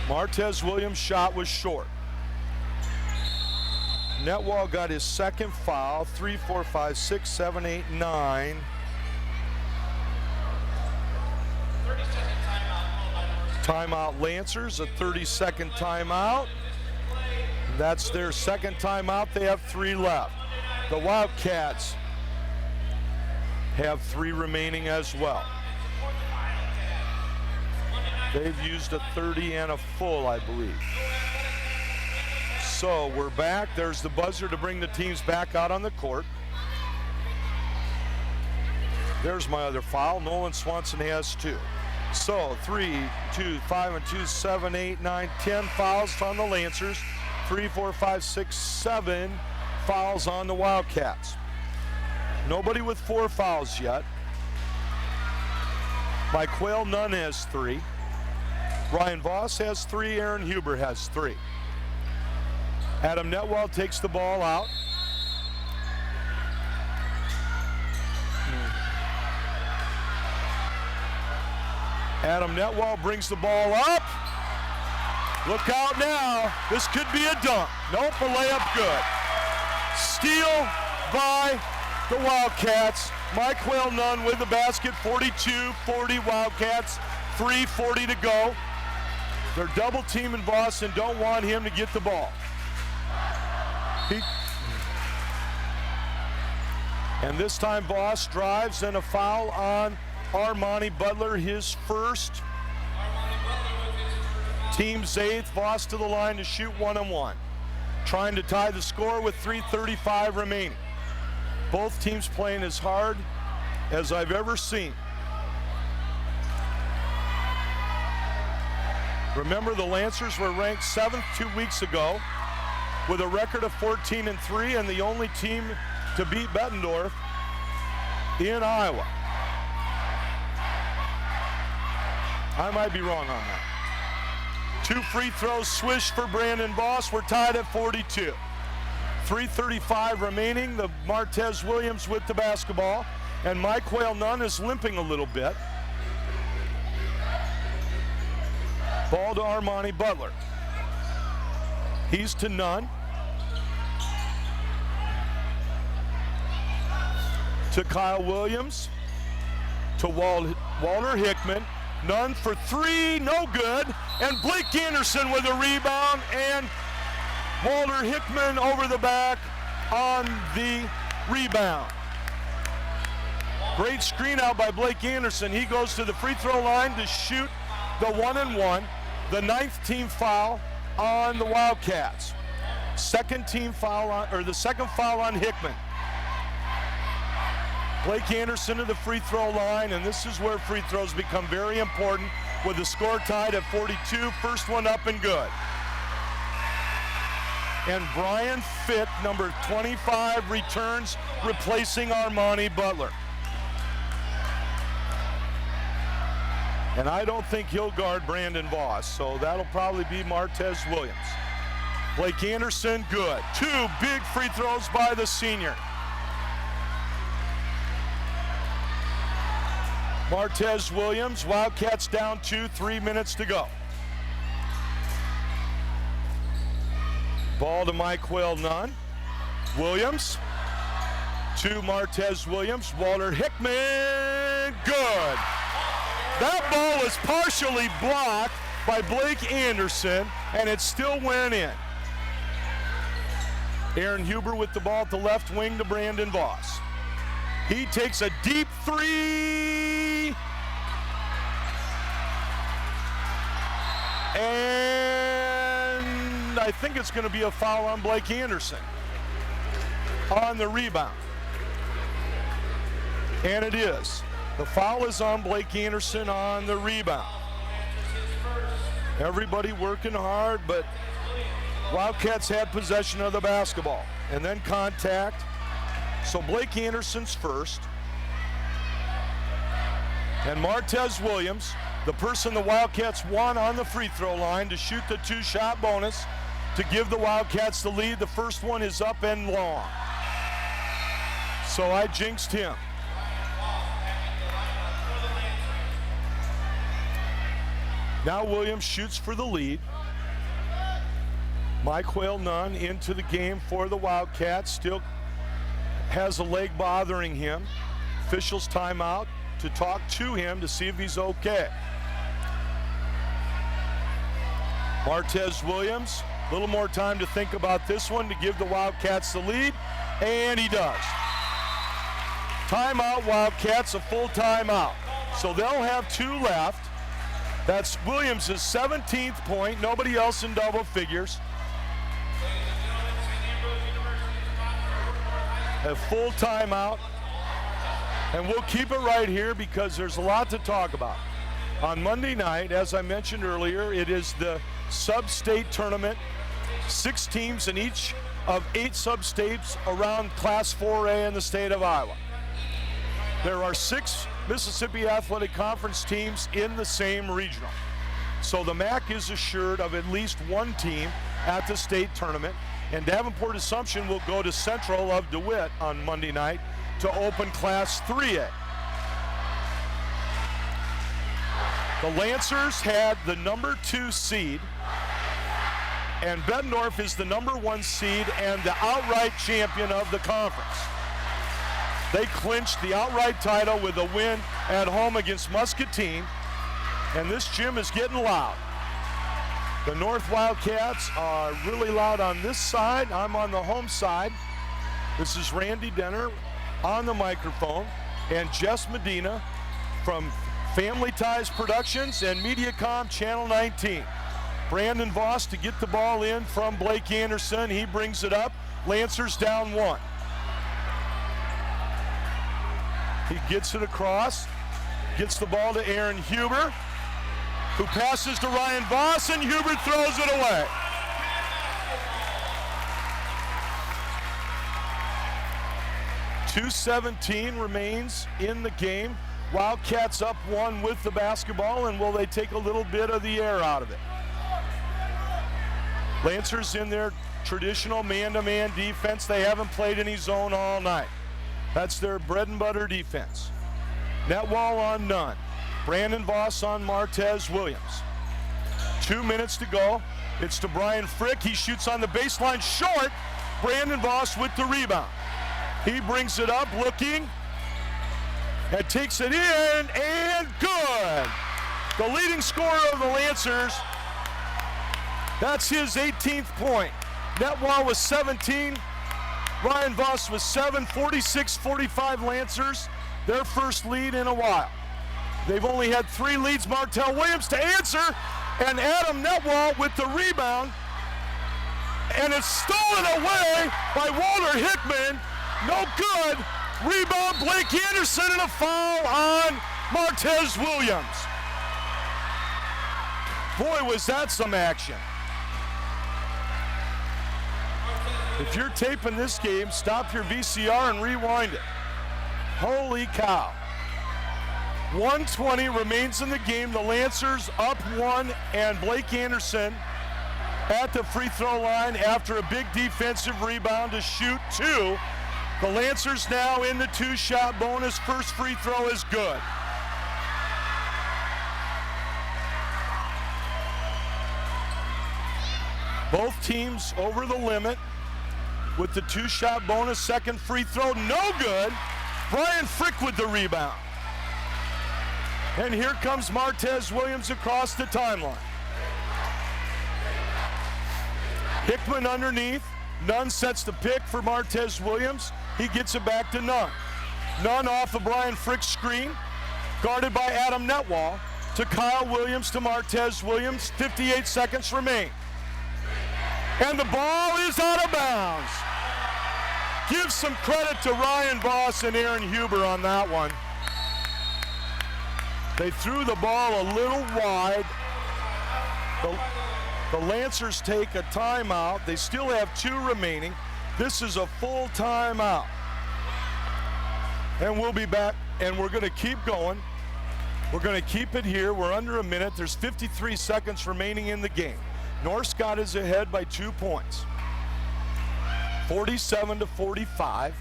Martez Williams' shot was short. Netwall got his second foul, 3, 4, 5, 6, 7, 8, 9. Timeout Lancers, a 30-second timeout. That's their second timeout. They have 3 left. The Wildcats have 3 remaining as well. They've used a 30 and a full, I believe. So we're back. There's the buzzer to bring the teams back out on the court. There's my other foul. Nolan Swanson has 2. So 3, 2, 5, and 2, 7, 8, 9, 10 fouls on the Lancers. 3, 4, 5, 6, 7 fouls on the Wildcats. Nobody with 4 fouls yet. Mike Quayle, none, has 3. Ryan Voss has 3. Aaron Huber has 3. Adam Netwall takes the ball out. Adam Netwall brings the ball up. Look out now. This could be a dunk. Nope, a layup good. Steal by the Wildcats. Mike Quayle, none with the basket. 42-40 Wildcats. 3:40 to go. They're double teaming Voss and don't want him to get the ball. And this time Voss drives, and a foul on Armani Butler, his first. Team's 8th. Voss to the line to shoot 1-on-1. Trying to tie the score with 3:35 remaining. Both teams playing as hard as I've ever seen. Remember, the Lancers were ranked 7th 2 weeks ago with a record of 14-3 and the only team to beat Bettendorf in Iowa. I might be wrong on that. 2 free throws swish for Brandon Voss. We're tied at 42. 3:35 remaining. The Martez Williams with the basketball. And Mike Whale-Nunn is limping a little bit. Ball to Armani Butler. He's to Nunn. To Kyle Williams. To Walter Hickman. Nunn for 3, no good. And Blake Anderson with a rebound, and Walter Hickman over the back on the rebound. Great screen out by Blake Anderson. He goes to the free throw line to shoot the 1-and-1, the 9th team foul on the Wildcats. Second foul on Hickman. Blake Anderson to the free throw line, and this is where free throws become very important with the score tied at 42. First one up and good. And Brian Fitt, number 25, returns, replacing Armani Butler. And I don't think he'll guard Brandon Voss, so that'll probably be Martez Williams. Blake Anderson, good. 2 big free throws by the senior. Martez Williams, Wildcats down 2, 3 minutes to go. Ball to Mike Whale-Nunn. Williams to Martez Williams. Walter Hickman, good. That ball was partially blocked by Blake Anderson, and it still went in. Aaron Huber with the ball at the left wing to Brandon Voss. He takes a deep 3. And I think it's going to be a foul on Blake Anderson on the rebound. And it is. The foul is on Blake Anderson on the rebound. Everybody working hard, but Wildcats had possession of the basketball. And then contact. So Blake Anderson's first. And Martez Williams, the person the Wildcats won on the free throw line to shoot the 2-shot bonus to give the Wildcats the lead. The first one is up and long. So I jinxed him. Now Williams shoots for the lead. Mike Whale-Nunn into the game for the Wildcats. Still has a leg bothering him. Officials timeout to talk to him to see if he's okay. Martez Williams, a little more time to think about this one to give the Wildcats the lead, and he does. Timeout, Wildcats, a full timeout. So they'll have 2 left. That's Williams' 17th point, nobody else in double figures. A full timeout, and we'll keep it right here because there's a lot to talk about. On Monday night, as I mentioned earlier, it is the sub-state tournament. 6 teams in each of 8 sub-states around Class 4A in the state of Iowa. There are 6 Mississippi Athletic Conference teams in the same regional. So the MAC is assured of at least 1 team at the state tournament. And Davenport Assumption will go to Central of DeWitt on Monday night to open Class 3A. The Lancers had the number 2 seed, and Bettendorf is the number 1 seed and the outright champion of the conference. They clinched the outright title with a win at home against Muscatine, and this gym is getting loud. The North Wildcats are really loud on this side. I'm on the home side. This is Randy Denner on the microphone, and Jess Medina from Family Ties Productions and MediaCom Channel 19. Brandon Voss to get the ball in from Blake Anderson. He brings it up. Lancers down 1. He gets it across, gets the ball to Aaron Huber, who passes to Ryan Voss, and Huber throws it away. .217 remains in the game. Wildcats up 1 with the basketball, and will they take a little bit of the air out of it? Lancers in their traditional man-to-man defense. They haven't played any zone all night. That's their bread and butter defense. Netwall on Nunn. Brandon Voss on Martez Williams. 2 minutes to go. It's to Brian Frick. He shoots on the baseline short. Brandon Voss with the rebound. He brings it up, looking, and takes it in, and good. The leading scorer of the Lancers, that's his 18th point. Netwall was 17, Ryan Voss was 7, 46-45 Lancers, their first lead in a while. They've only had 3 leads. Martell Williams to answer, and Adam Netwall with the rebound, and it's stolen away by Walter Hickman. No good. Rebound, Blake Anderson, and a foul on Martez Williams. Boy, was that some action. If you're taping this game, stop your VCR and rewind it. Holy cow. 1:20 remains in the game. The Lancers up 1, and Blake Anderson at the free throw line after a big defensive rebound to shoot 2. The Lancers now in the 2-shot bonus. First free throw is good. Both teams over the limit with the 2-shot bonus. Second free throw, no good. Brian Frick with the rebound. And here comes Martez Williams across the timeline. Hickman underneath. Nunn sets the pick for Martez Williams. He gets it back to Nunn. Nunn off of Brian Frick's screen, guarded by Adam Netwall, to Kyle Williams to Martez Williams. 58 seconds remain. And the ball is out of bounds. Give some credit to Ryan Voss and Aaron Huber on that one. They threw the ball a little wide. The Lancers take a timeout. They still have 2 remaining. This is a full timeout. And we'll be back, and we're going to keep going. We're going to keep it here. We're under a minute. There's 53 seconds remaining in the game. North Scott is ahead by 2 points. 47-45.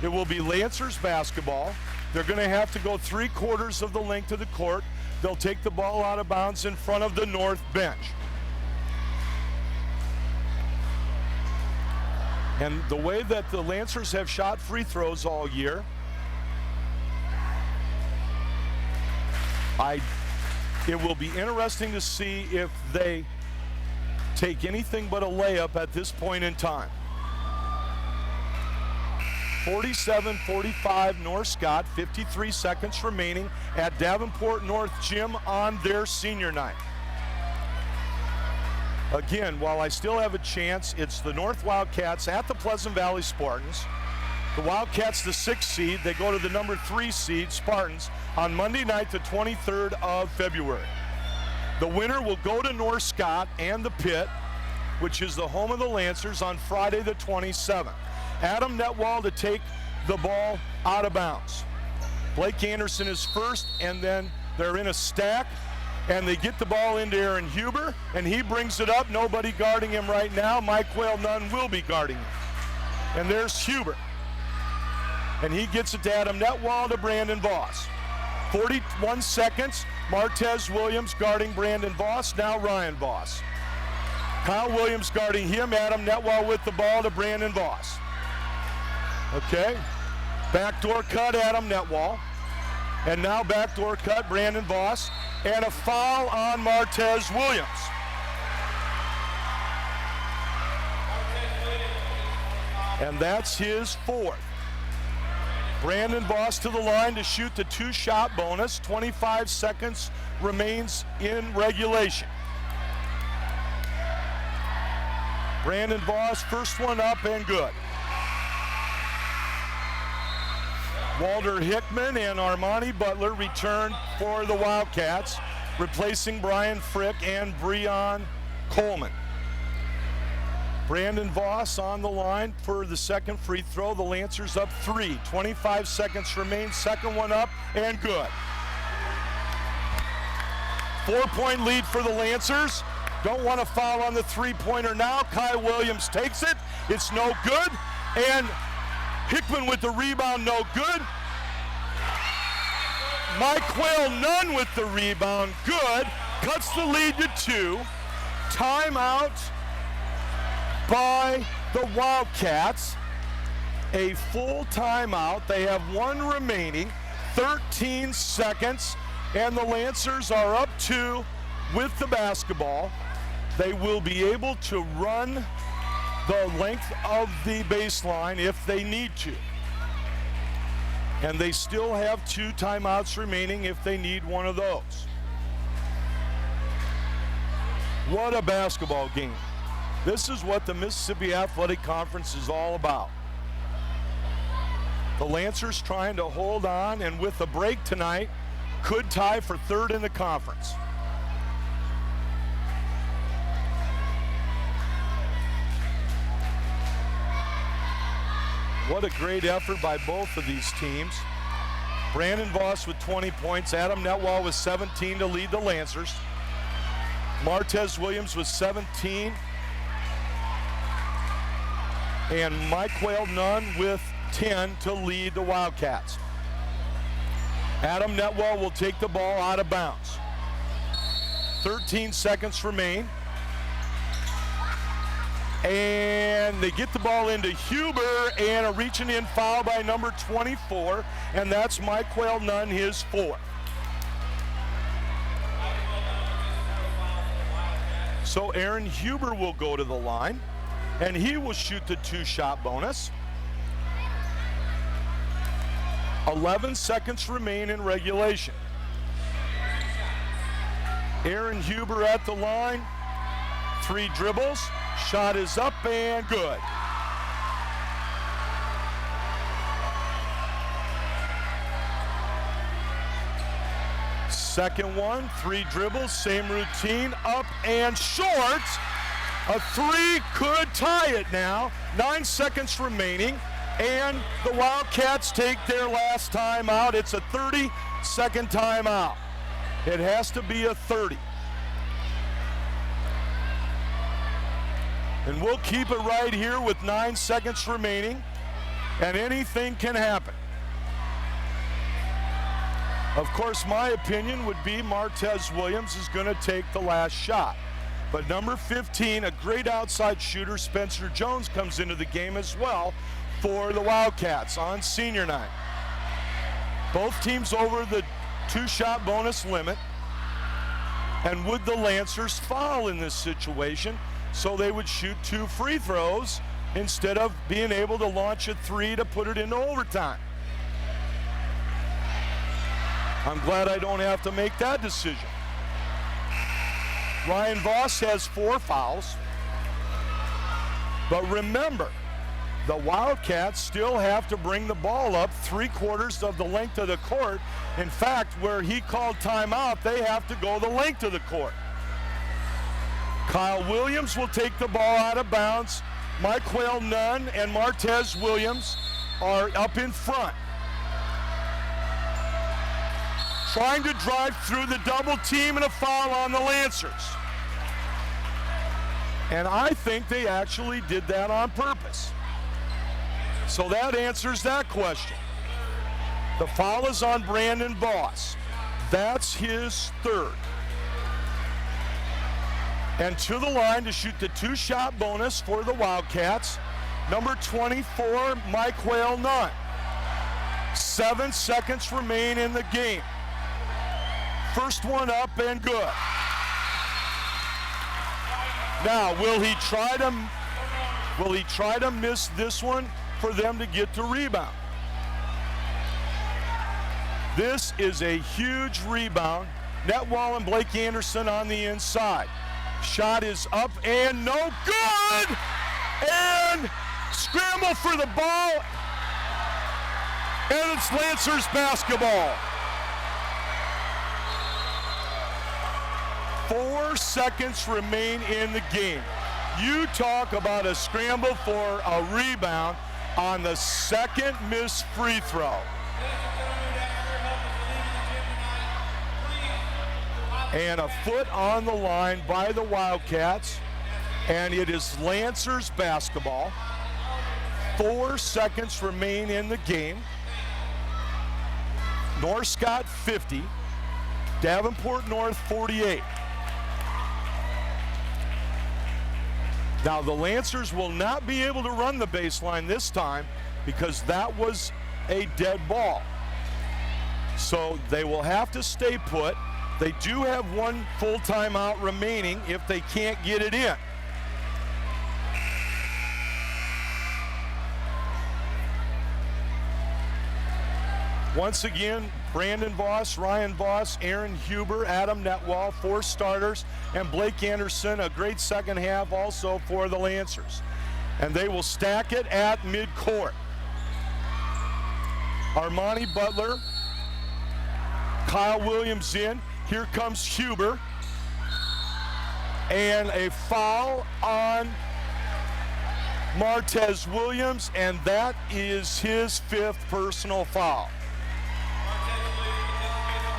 It will be Lancers basketball. They're going to have to go 3/4 of the length of the court. They'll take the ball out of bounds in front of the North bench. And the way that the Lancers have shot free throws all year, it will be interesting to see if they take anything but a layup at this point in time. 47-45 North Scott, 53 seconds remaining at Davenport North Gym on their senior night. Again, while I still have a chance, it's the North Wildcats at the Pleasant Valley Spartans. The Wildcats, the 6th seed. They go to the number 3 seed, Spartans, on Monday night, the 23rd of February. The winner will go to North Scott and the Pit, which is the home of the Lancers, on Friday the 27th. Adam Netwall to take the ball out of bounds. Blake Anderson is first, and then they're in a stack, and they get the ball into Aaron Huber, and he brings it up. Nobody guarding him right now. Mike Whale Nunn will be guarding him. And there's Huber. And he gets it to Adam Netwall to Brandon Voss. 41 seconds. Martez Williams guarding Brandon Voss. Now Ryan Voss. Kyle Williams guarding him. Adam Netwall with the ball to Brandon Voss. Okay. Backdoor cut, Adam Netwall. And now backdoor cut, Brandon Voss. And a foul on Martez Williams. And that's his 4th. Brandon Voss to the line to shoot the 2-shot bonus. 25 seconds remains in regulation. Brandon Voss, first one up and good. Walter Hickman and Armani Butler return for the Wildcats, replacing Brian Frick and Breon Coleman. Brandon Voss on the line for the second free throw. The Lancers up 3. 25 seconds remain. Second one up and good. 4-point lead for the Lancers. Don't want to foul on the three-pointer now. Kai Williams takes it. It's no good. And Hickman with the rebound, no good. Mike Quayle Nunn with the rebound, good. Cuts the lead to 2. Timeout by the Wildcats. A full timeout. They have 1 remaining, 13 seconds, and the Lancers are up 2 with the basketball. They will be able to run the length of the baseline if they need to. And they still have 2 timeouts remaining if they need one of those. What a basketball game. This is what the Mississippi Athletic Conference is all about. The Lancers trying to hold on, and with the break tonight, could tie for 3rd in the conference. What a great effort by both of these teams. Brandon Voss with 20 points. Adam Netwall with 17 to lead the Lancers. Martez Williams with 17. And Mike Quayle Nunn with 10 to lead the Wildcats. Adam Netwall will take the ball out of bounds. 13 seconds remain. And they get the ball into Huber, and a reaching in foul by number 24, and that's Mike Quayle Nunn, his 4th. So Aaron Huber will go to the line, and he will shoot the 2-shot bonus. 11 seconds remain in regulation. Aaron Huber at the line, 3 dribbles. Shot is up and good. Second one, 3 dribbles, same routine, up and short. A 3 could tie it now. 9 seconds remaining, and the Wildcats take their last timeout. It's a 30-second timeout. It has to be a 30. And we'll keep it right here with 9 seconds remaining, and anything can happen. Of course, my opinion would be Martez Williams is going to take the last shot. But number 15, a great outside shooter, Spencer Jones, comes into the game as well for the Wildcats on senior night. Both teams over the 2-shot bonus limit. And would the Lancers foul in this situation? So they would shoot 2 free throws instead of being able to launch a 3 to put it into overtime. I'm glad I don't have to make that decision. Ryan Voss has 4 fouls. But remember, the Wildcats still have to bring the ball up 3/4 of the length of the court. In fact, where he called timeout, they have to go the length of the court. Kyle Williams will take the ball out of bounds. Mike Quayle Nunn and Martez Williams are up in front, trying to drive through the double team, and a foul on the Lancers. And I think they actually did that on purpose. So that answers that question. The foul is on Brandon Voss. That's his 3rd. And to the line to shoot the 2-shot bonus for the Wildcats, number 24, Mike Quayle Nunn. 7 seconds remain in the game. First one up and good. Now, will he try to miss this one for them to get the rebound? This is a huge rebound. Netwall and Blake Anderson on the inside. Shot is up and no good! And scramble for the ball. And it's Lancers basketball. 4 seconds remain in the game. You talk about a scramble for a rebound on the second missed free throw. And a foot on the line by the Wildcats, and it is Lancers basketball. 4 seconds remain in the game. North Scott 50, Davenport North 48. Now the Lancers will not be able to run the baseline this time because that was a dead ball. So they will have to stay put. They do have one full timeout remaining if they can't get it in. Once again, Brandon Voss, Ryan Voss, Aaron Huber, Adam Netwall, 4 starters, and Blake Anderson, a great second half also for the Lancers. And they will stack it at midcourt. Armani Butler, Kyle Williams in. Here comes Huber. And a foul on Martez Williams, and that is his 5th personal foul.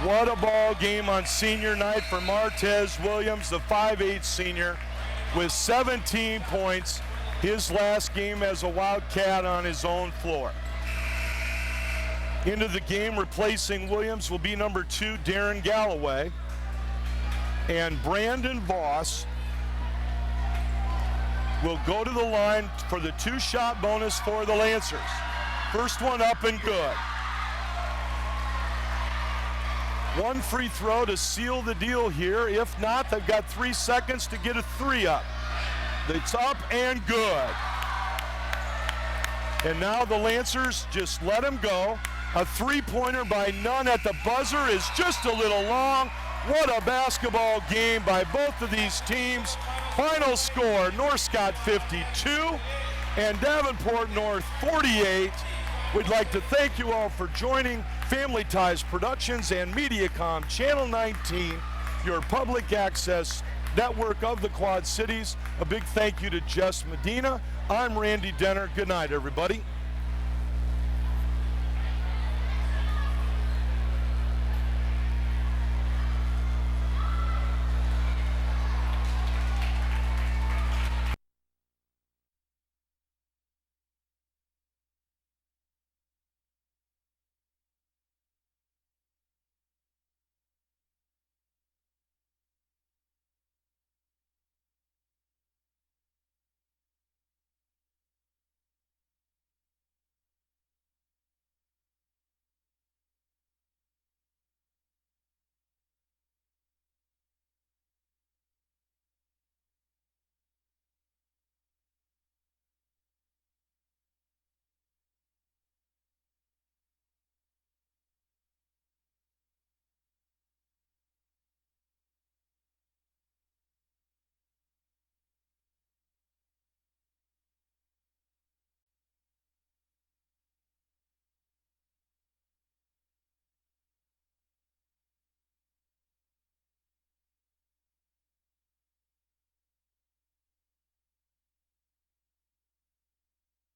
What a ball game on senior night for Martez Williams, the 5'8" senior, with 17 points, his last game as a Wildcat on his own floor. Into the game, replacing Williams will be number 2, Darren Galloway. And Brandon Voss will go to the line for the 2-shot bonus for the Lancers. First one up and good. One free throw to seal the deal here. If not, they've got 3 seconds to get a 3 up. It's up and good. And now the Lancers just let him go. A 3-pointer by Nunn at the buzzer is just a little long. What a basketball game by both of these teams. Final score, North Scott 52 and Davenport North 48. We'd like to thank you all for joining Family Ties Productions and Mediacom Channel 19, your public access network of the Quad Cities. A big thank you to Jess Medina. I'm Randy Denner. Good night, everybody.